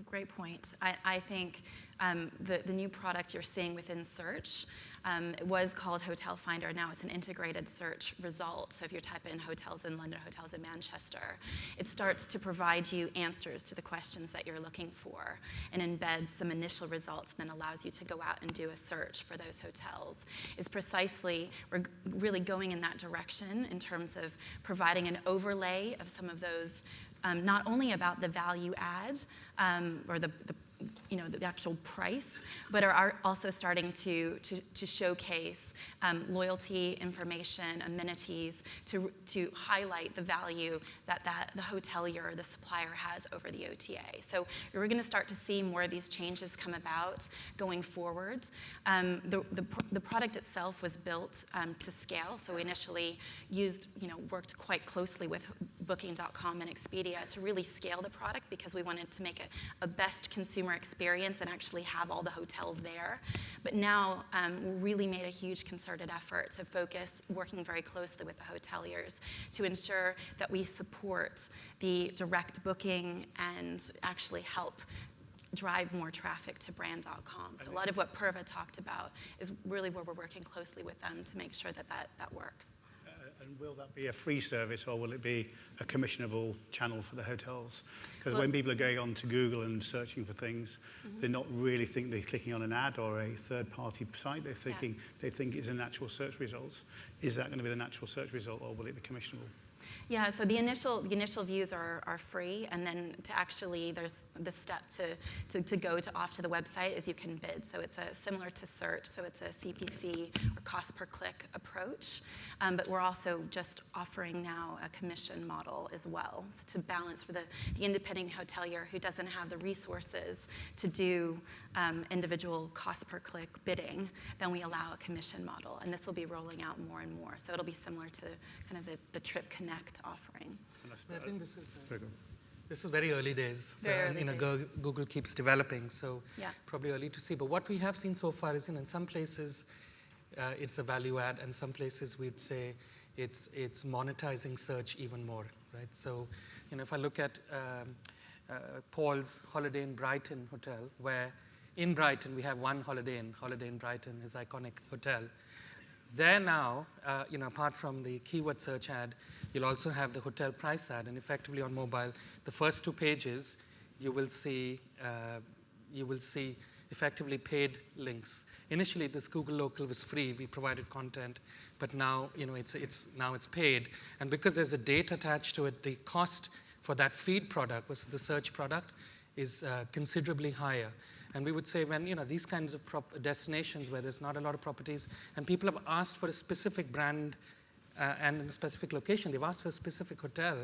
Great point. I think the new product you're seeing within search, it was called Hotel Finder. Now it's an integrated search result. So if you type in hotels in London, hotels in Manchester, it starts to provide you answers to the questions that you're looking for and embeds some initial results, then allows you to go out and do a search for those hotels. We're really going in that direction in terms of providing an overlay of some of those, not only about the value add or the actual price, but are also starting to showcase loyalty information, amenities, to highlight the value that the hotelier or the supplier has over the OTA. So we're going to start to see more of these changes come about going forward. The product itself was built to scale. So we initially worked quite closely with Booking.com and Expedia to really scale the product because we wanted to make a best consumer experience and actually have all the hotels there. But now we really made a huge concerted effort to focus, working very closely with the hoteliers to ensure that we support the direct booking and actually help drive more traffic to brand.com. So a lot of what Purva talked about is really where we're working closely with them to make sure that that works. And will that be a free service, or will it be a commissionable channel for the hotels? Because Well, when people are going on to Google and searching for things, they're not really think they're clicking on an ad or a third-party site. They're thinking they think it's a natural search results. Is that going to be the natural search result, or will it be commissionable? Yeah, so the initial views are free, and then to actually, there's the step to go to off to the website is you can bid. So it's similar to search, so it's a CPC or cost per click approach. But we're also just offering now a commission model as well, so to balance for the independent hotelier who doesn't have the resources to do individual cost per click bidding. Then we allow a commission model, and this will be rolling out more and more. So it'll be similar to kind of the Trip Connect offering. I think this is very early days. Very early days. Google keeps developing, so Yeah. probably early to see. But what we have seen so far is, in some places, it's a value add, and some places we'd say it's monetizing search even more, right? So, if I look at Paul's Holiday in Brighton hotel, where in Brighton we have one Holiday in Brighton, his iconic hotel. There now, apart from the keyword search ad, you'll also have the hotel price ad, and effectively on mobile, the first 2 pages, you will see effectively paid links. Initially, this Google Local was free; we provided content, but now, it's paid, and because there's a date attached to it, the cost for that feed product versus the search product is considerably higher. And we would say when, these kinds of destinations where there's not a lot of properties and people have asked for a specific brand and in a specific location, they've asked for a specific hotel,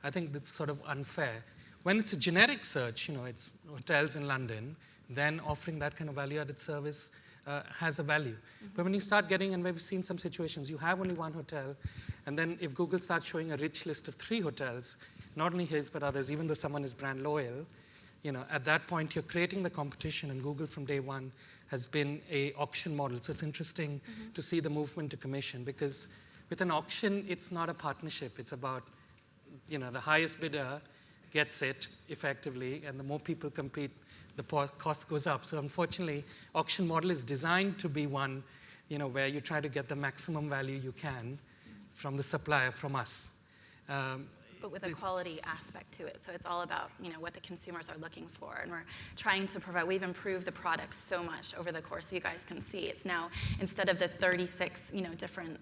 I think that's sort of unfair. When it's a generic search, it's hotels in London, then offering that kind of value-added service has a value. But when you start getting, and we've seen some situations, you have only one hotel, and then if Google starts showing a rich list of 3 hotels, not only his but others, even though someone is brand loyal, at that point, you're creating the competition, and Google from day one has been an auction model. So it's interesting to see the movement to commission, because with an auction, it's not a partnership. It's about, the highest bidder gets it effectively, and the more people compete, the cost goes up. So unfortunately, auction model is designed to be one, where you try to get the maximum value you can from the supplier, from us. But with a quality aspect to it. So it's all about, what the consumers are looking for. And we're trying to provide, we've improved the product so much over the course. You guys can see it's now, instead of the 36,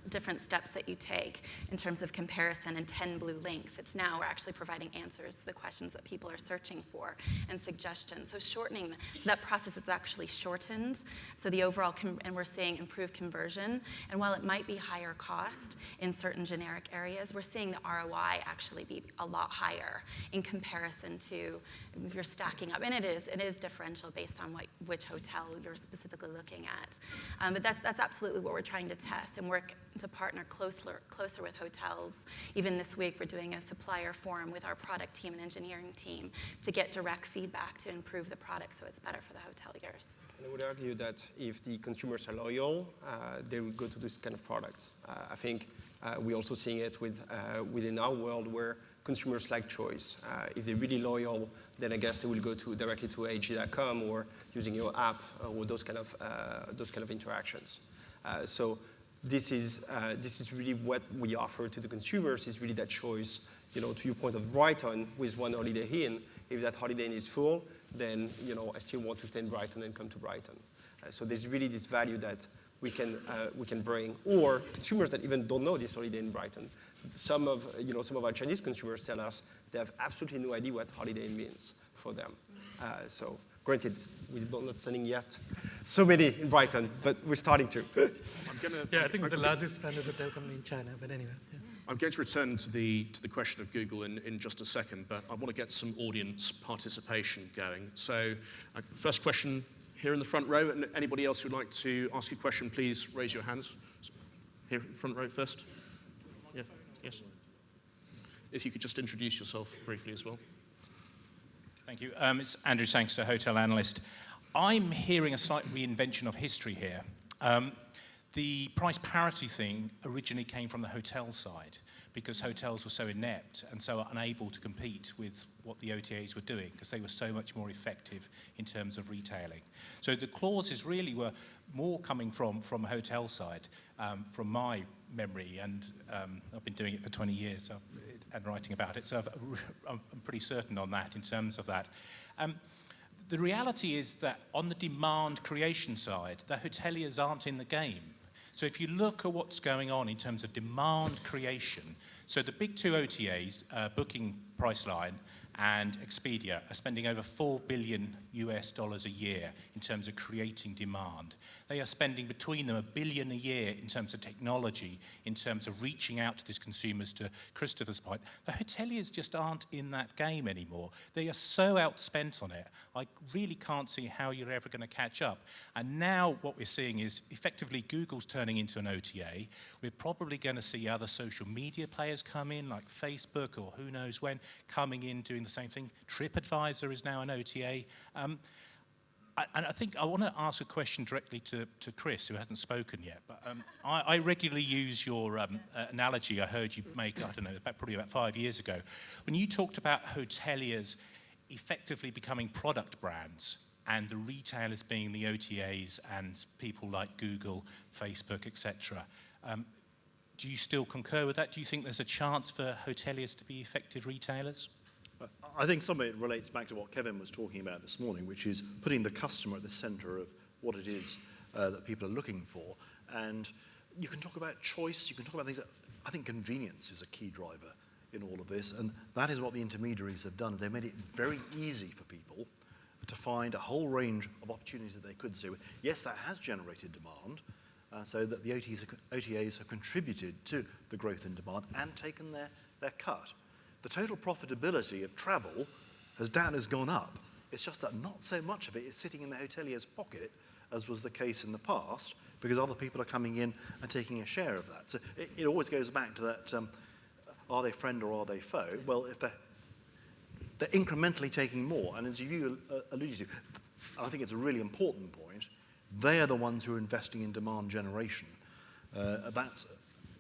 different steps that you take in terms of comparison and 10 blue links, it's now we're actually providing answers to the questions that people are searching for and suggestions. So shortening that process is actually shortened. So the overall, and we're seeing improved conversion. And while it might be higher cost in certain generic areas, we're seeing the ROI actually be a lot higher in comparison to if you're stacking up. And it is differential based on which hotel you're specifically looking at. But that's absolutely what we're trying to test and work to partner closer with hotels. Even this week, we're doing a supplier forum with our product team and engineering team to get direct feedback to improve the product so it's better for the hoteliers. And I would argue that if the consumers are loyal, they will go to this kind of product. I think we're also seeing it within our world where consumers like choice. If they're really loyal, then I guess they will go directly to AG.com or using your app or those kind of interactions. So this is really what we offer to the consumers, is really that choice. To your point of Brighton with one Holiday Inn, if that Holiday Inn is full, then I still want to stay in Brighton and come to Brighton. So there's really this value that we can bring, or consumers that even don't know this Holiday in Brighton. Some of our Chinese consumers tell us they have absolutely no idea what Holiday Inn means for them. So granted, we're not selling yet so many in Brighton, but we're starting to. I think the largest branded hotel company in China, but anyway. Yeah. I'm going to return to the question of Google in just a second, but I want to get some audience participation going. So first question here in the front row, and anybody else who'd like to ask a question, please raise your hands. Here, front row first. Yeah, yes. If you could just introduce yourself briefly as well. Thank you. It's Andrew Sangster, hotel analyst. I'm hearing a slight reinvention of history here. The price parity thing originally came from the hotel side, because hotels were so inept and so unable to compete with what the OTAs were doing, because they were so much more effective in terms of retailing. So the clauses really were more coming from hotel side, from my memory, and I've been doing it for 20 years and writing about it, so I'm pretty certain on that in terms of that. The reality is that on the demand creation side, the hoteliers aren't in the game. So if you look at what's going on in terms of demand creation, so the big two OTAs, Booking, Priceline, and Expedia, are spending over $4 billion a year in terms of creating demand. They are spending between them $1 billion a year in terms of technology, in terms of reaching out to these consumers, to Christopher's point. The hoteliers just aren't in that game anymore. They are so outspent on it, I really can't see how you're ever going to catch up. And now what we're seeing is effectively Google's turning into an OTA. We're probably going to see other social media players come in, like Facebook or who knows when, coming in doing the same thing. TripAdvisor is now an OTA. And I think I want to ask a question directly to Chris, who hasn't spoken yet. But I regularly use your analogy I heard you make, I don't know, probably about 5 years ago, when you talked about hoteliers effectively becoming product brands and the retailers being the OTAs and people like Google, Facebook, etc. Do you still concur with that? Do you think there's a chance for hoteliers to be effective retailers? I think some of it relates back to what Kevin was talking about this morning, which is putting the customer at the centre of what it is that people are looking for. And you can talk about choice, you can talk about things that, I think convenience is a key driver in all of this, and that is what the intermediaries have done. They've made it very easy for people to find a whole range of opportunities that they could do. Yes, that has generated demand, so that the OTAs have contributed to the growth in demand and taken their cut. The total profitability of travel has gone up. It's just that not so much of it is sitting in the hotelier's pocket, as was the case in the past, because other people are coming in and taking a share of that. So it always goes back to that, are they friend or are they foe? Well, if they're incrementally taking more, and as you alluded to, and I think it's a really important point, they are the ones who are investing in demand generation. That's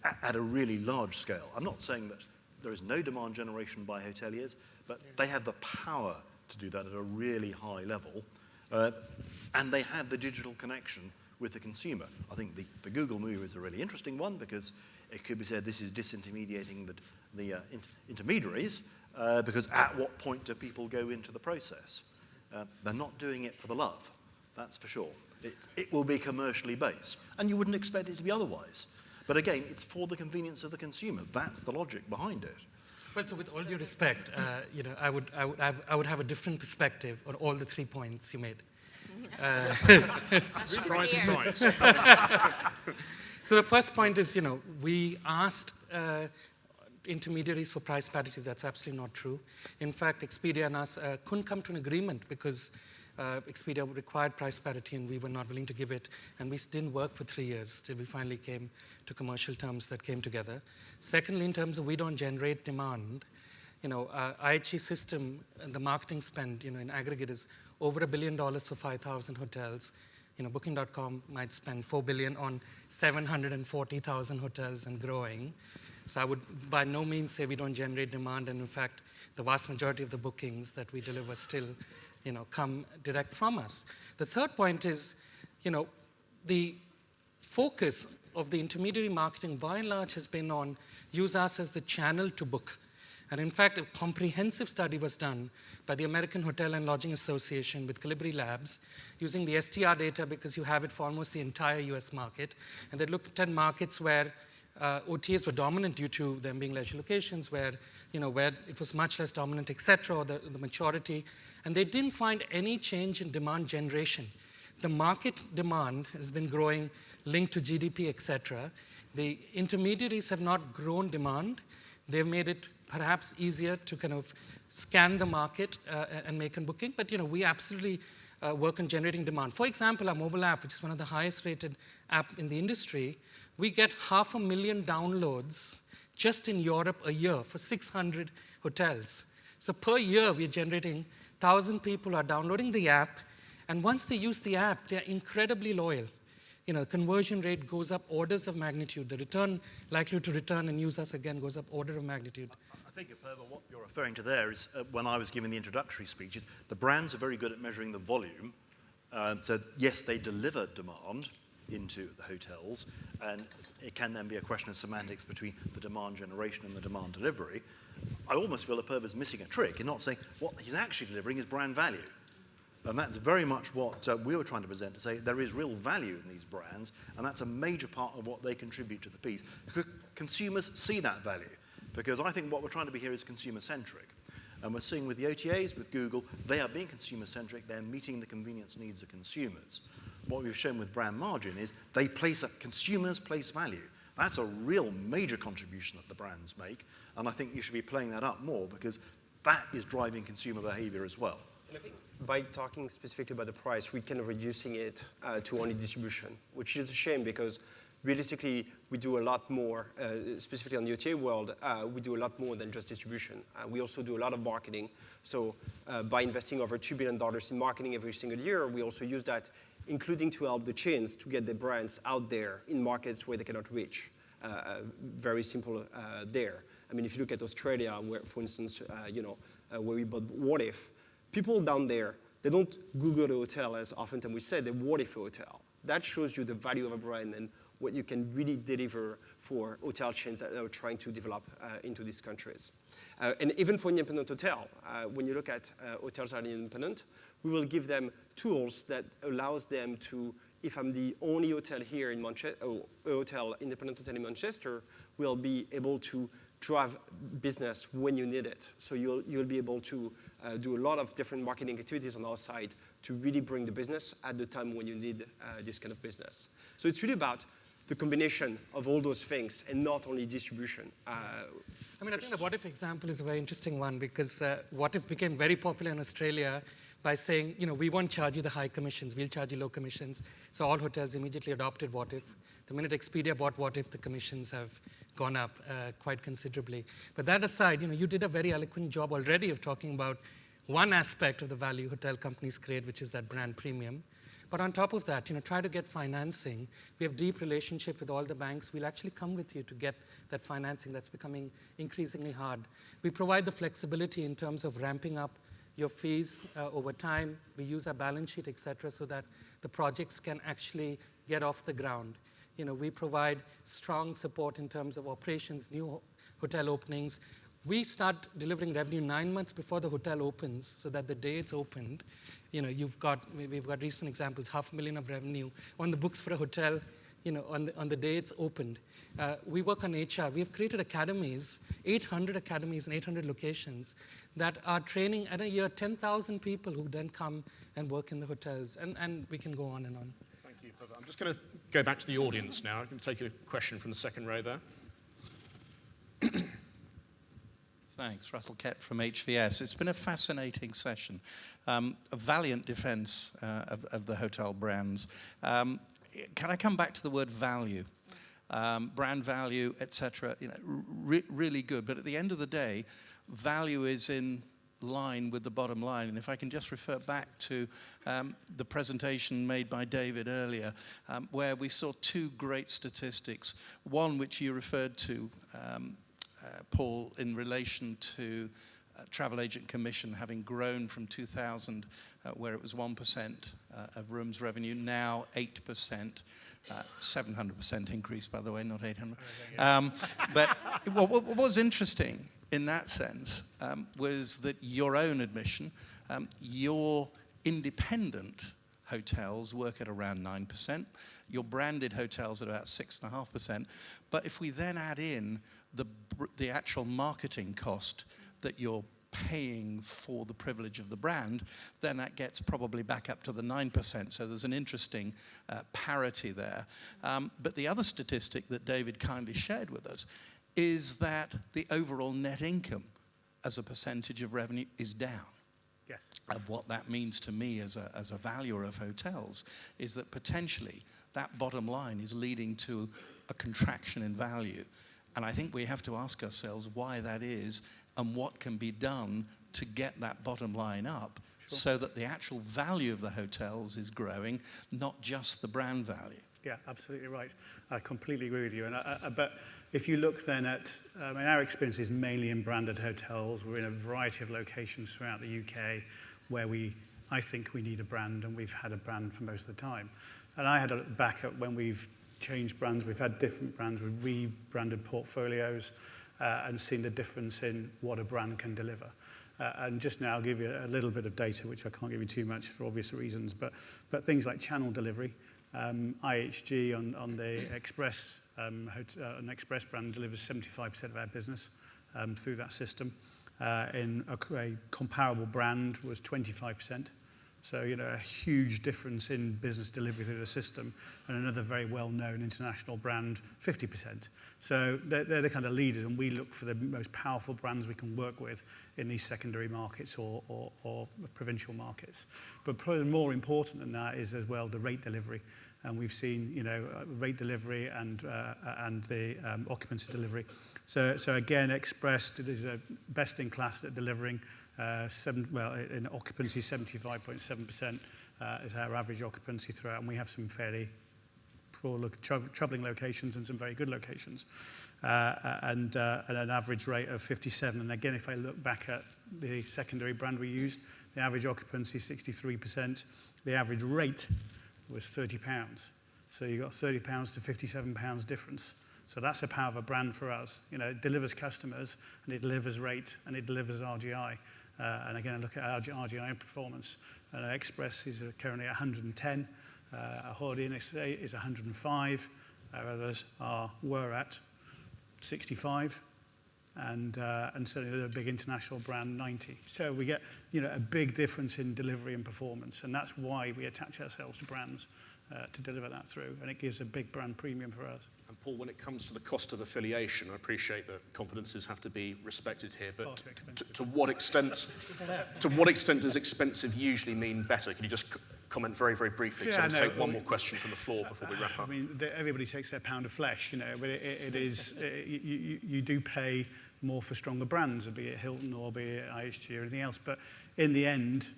at a really large scale. I'm not saying that there is no demand generation by hoteliers, but they have the power to do that at a really high level, and they have the digital connection with the consumer. I think the Google move is a really interesting one, because it could be said this is disintermediating the intermediaries, because at what point do people go into the process? They're not doing it for the love, that's for sure. It will be commercially based, and you wouldn't expect it to be otherwise. But again, it's for the convenience of the consumer. That's the logic behind it. Well, so with all due respect, I would have a different perspective on all the 3 points you made. Surprise, surprise. So the first point is, we asked intermediaries for price parity. That's absolutely not true. In fact, Expedia and us couldn't come to an agreement because Expedia required price parity and we were not willing to give it, and we didn't work for 3 years till we finally came to commercial terms that came together. Secondly, in terms of we don't generate demand, IHG system, the marketing spend, in aggregate is over $1 billion for 5,000 hotels. Booking.com might spend $4 billion on 740,000 hotels and growing. So I would by no means say we don't generate demand, and in fact, the vast majority of the bookings that we deliver still come direct from us. The third point is, the focus of the intermediary marketing by and large has been on use us as the channel to book. And in fact, a comprehensive study was done by the American Hotel and Lodging Association with Calibri Labs using the STR data, because you have it for almost the entire US market. And they looked at markets where OTAs were dominant due to them being leisure locations, where it was much less dominant, et cetera, or the maturity. And they didn't find any change in demand generation. The market demand has been growing linked to GDP, et cetera. The intermediaries have not grown demand. They've made it perhaps easier to kind of scan the market and make a booking. But we absolutely work on generating demand. For example, our mobile app, which is one of the highest rated app in the industry, we get 500,000 downloads just in Europe a year for 600 hotels. So per year, we're generating 1,000 people are downloading the app, and once they use the app, they're incredibly loyal. conversion rate goes up orders of magnitude. The return, likely to return and use us again, goes up order of magnitude. I think, Purva, what you're referring to there is when I was giving the introductory speeches, the brands are very good at measuring the volume. So, yes, they deliver demand into the hotels, and it can then be a question of semantics between the demand generation and the demand delivery. I almost feel that Purva's missing a trick in not saying what he's actually delivering is brand value. And that's very much what we were trying to present, to say there is real value in these brands, and that's a major part of what they contribute to the piece. Consumers see that value, because I think what we're trying to be here is consumer-centric. And we're seeing with the OTAs, with Google, they are being consumer-centric, they're meeting the convenience needs of consumers. What we've shown with brand margin is consumers place value. That's a real major contribution that the brands make, and I think you should be playing that up more, because that is driving consumer behavior as well. And I think by talking specifically about the price, we're kind of reducing it to only distribution, which is a shame because realistically, we do a lot more, specifically on the OTA world, we do a lot more than just distribution. We also do a lot of marketing. So by investing over $2 billion in marketing every single year, we also use that, including to help the chains to get their brands out there in markets where they cannot reach. Very simple there. I mean, if you look at Australia, where, for instance, where we bought What If, people down there, they don't Google a hotel as often as we say, they What If a hotel. That shows you the value of a brand and what you can really deliver for hotel chains that are trying to develop into these countries. And even for independent hotel, when you look at hotels that are independent, we will give them tools that allows them to, if I'm the only hotel here in Manchester, independent hotel in Manchester, we'll be able to drive business when you need it. So you'll be able to do a lot of different marketing activities on our side to really bring the business at the time when you need this kind of business. So it's really about the combination of all those things and not only distribution. I think the What If example is a very interesting one because What If became very popular in Australia by saying, we won't charge you the high commissions, we'll charge you low commissions. So all hotels immediately adopted What If. The minute Expedia bought What If, the commissions have gone up quite considerably. But that aside, you did a very eloquent job already of talking about one aspect of the value hotel companies create, which is that brand premium. But on top of that, try to get financing. We have deep relationship with all the banks. We'll actually come with you to get that financing that's becoming increasingly hard. We provide the flexibility in terms of ramping up your fees over time. We use our balance sheet, et cetera, so that the projects can actually get off the ground. We provide strong support in terms of operations, new hotel openings. We start delivering revenue 9 months before the hotel opens, so that the day it's opened, we've got recent examples, $500,000 of revenue on the books for a hotel, on the day it's opened. We work on HR. We have created academies, 800 academies in 800 locations that are training at a year 10,000 people who then come and work in the hotels, and we can go on and on. Thank you, Purva. I'm just going to go back to the audience now. I'm going to take a question from the second row there. Thanks. Russell Kett from HVS. It's been a fascinating session, a valiant defense of the hotel brands. Can I come back to the word value? Brand value, etc. Really good. But at the end of the day, value is in line with the bottom line. And if I can just refer back to the presentation made by David earlier, where we saw two great statistics. One, which you referred to, Paul, in relation to travel agent commission having grown from 2000, where it was 1% of rooms revenue, now 8%, 700% increase, by the way, not 800. But what was interesting in that sense was that your own admission, your independent hotels work at around 9%, your branded hotels at about 6.5%. But if we then add in the actual marketing cost that you're paying for the privilege of the brand, then that gets probably back up to the 9%. So there's an interesting parity there. But the other statistic that David kindly shared with us is that the overall net income as a percentage of revenue is down. Yes. And what that means to me as a valuer of hotels is that potentially that bottom line is leading to a contraction in value. And I think we have to ask ourselves why that is and what can be done to get that bottom line up so that the actual value of the hotels is growing, not just the brand value. Yeah, absolutely right. I completely agree with you. But if you look then at, our experience is mainly in branded hotels. We're in a variety of locations throughout the UK where I think we need a brand, and we've had a brand for most of the time. And I had a look back at when we've changed brands. We've had different brands. We've rebranded portfolios and seen the difference in what a brand can deliver. And just now I'll give you a little bit of data, which I can't give you too much for obvious reasons, but things like channel delivery. IHG on the Express, an Express brand delivers 75% of our business through that system. In a comparable brand was 25%. So, a huge difference in business delivery through the system, and another very well-known international brand, 50%. So they're the kind of leaders, and we look for the most powerful brands we can work with in these secondary markets or provincial markets. But probably more important than that is as well the rate delivery. And we've seen, rate delivery and the occupancy delivery. So again, Express is a best in class at delivering. In occupancy, 75.7% is our average occupancy throughout, and we have some fairly troubling locations and some very good locations, and an average rate of 57. And again, if I look back at the secondary brand we used, the average occupancy 63%, the average rate was £30. So you got £30 to £57 difference. So that's the power of a brand for us. It delivers customers, and it delivers rate, and it delivers RGI. And again, I look at our RGI performance. Express is currently 110. Holiday Inn is 105. Our others were at 65. And certainly the big international brand, 90. So we get a big difference in delivery and performance. And that's why we attach ourselves to brands to deliver that through. And it gives a big brand premium for us. And Paul, when it comes to the cost of affiliation, I appreciate that confidences have to be respected here, but to what extent does expensive usually mean better? Can you just comment very, very briefly? So I'll take one more question from the floor before we wrap up. Everybody takes their pound of flesh, but it is, you do pay more for stronger brands, be it Hilton or be it IHG or anything else, but in the end,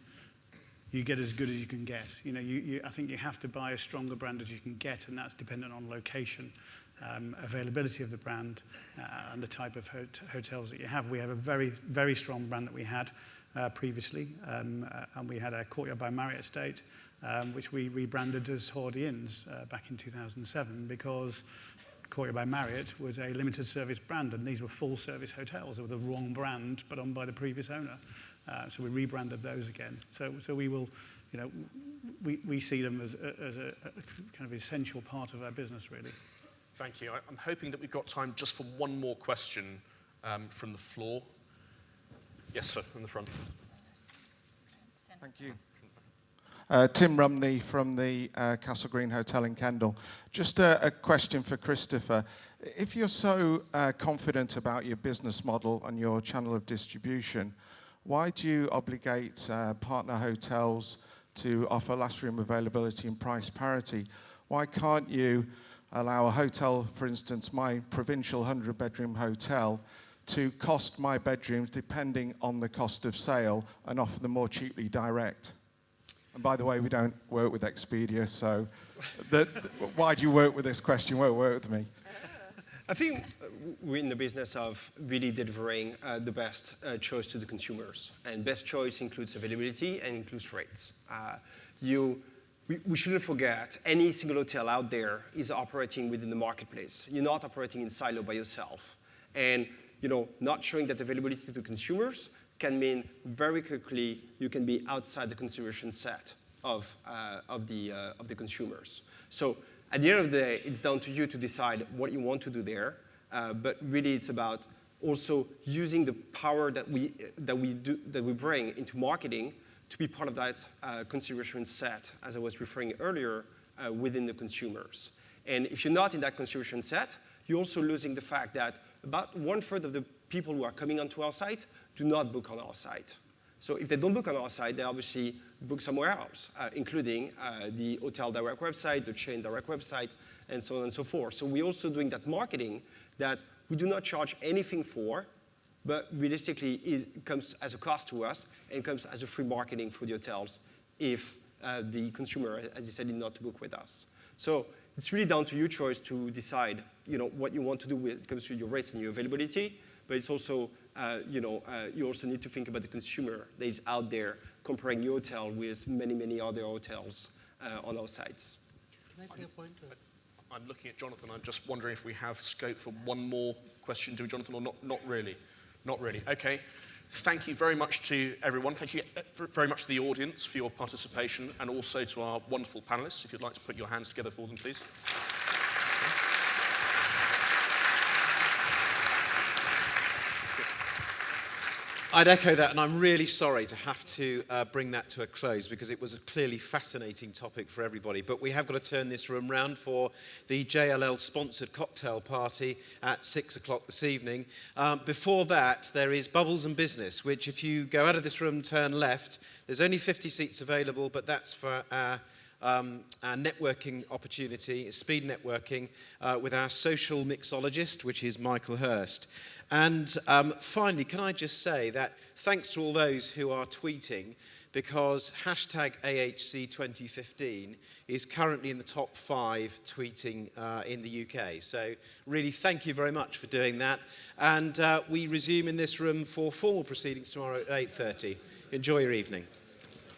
you get as good as you can get. I think you have to buy as strong a brand as you can get, and that's dependent on location, availability of the brand, and the type of hotels that you have. We have a very, very strong brand that we had previously, and we had a Courtyard by Marriott estate, which we rebranded as Holiday Inns back in 2007, because Courtyard by Marriott was a limited service brand, and these were full service hotels. They were the wrong brand, but owned by the previous owner. So we rebranded those again. So we will, we see them as a kind of essential part of our business, really. Thank you. I'm hoping that we've got time just for one more question from the floor. Yes, sir, in the front. Thank you. Tim Rumney from the Castle Green Hotel in Kendal. Just a question for Christopher. If you're so confident about your business model and your channel of distribution, why do you obligate partner hotels to offer last room availability and price parity? Why can't you allow a hotel, for instance, my provincial 100-bedroom hotel, to cost my bedrooms depending on the cost of sale and offer them more cheaply direct? And by the way, we don't work with Expedia, so why do you work with this question? Won't work with me. I think we're in the business of really delivering the best choice to the consumers. And best choice includes availability and includes rates. We shouldn't forget, any single hotel out there is operating within the marketplace. You're not operating in silo by yourself. And not showing that availability to the consumers can mean very quickly you can be outside the consideration set of the consumers. So at the end of the day, it's down to you to decide what you want to do there. But really, it's about also using the power that we bring into marketing to be part of that consideration set, as I was referring earlier, within the consumers. And if you're not in that consideration set, you're also losing the fact that about 1/3 of the people who are coming onto our site do not book on our site. So if they don't book on our site, they obviously book somewhere else, including the Hotel Direct website, the Chain Direct website, and so on and so forth. So we're also doing that marketing that we do not charge anything for, but realistically it comes as a cost to us and comes as a free marketing for the hotels if the consumer, as you said, did not book with us. So it's really down to your choice to decide, what you want to do when it comes to your rates and your availability. But it's also, you also need to think about the consumer that is out there comparing your hotel with many, many other hotels on our sites. Can I say a point? I'm looking at Jonathan. I'm just wondering if we have scope for one more question. Do we, Jonathan, or not? Not really. Not really. Okay. Thank you very much to everyone. Thank you very much to the audience for your participation, and also to our wonderful panelists. If you'd like to put your hands together for them, please. I'd echo that, and I'm really sorry to have to bring that to a close, because it was a clearly fascinating topic for everybody. But we have got to turn this room round for the JLL-sponsored cocktail party at 6 o'clock this evening. Before that, there is Bubbles and Business, which if you go out of this room, turn left, there's only 50 seats available, but that's for our networking opportunity, speed networking, with our social mixologist, which is Michael Hurst. And finally, can I just say that thanks to all those who are tweeting, because hashtag AHC2015 is currently in the top 5 tweeting in the UK. So really thank you very much for doing that. And we resume in this room for formal proceedings tomorrow at 8:30. Enjoy your evening.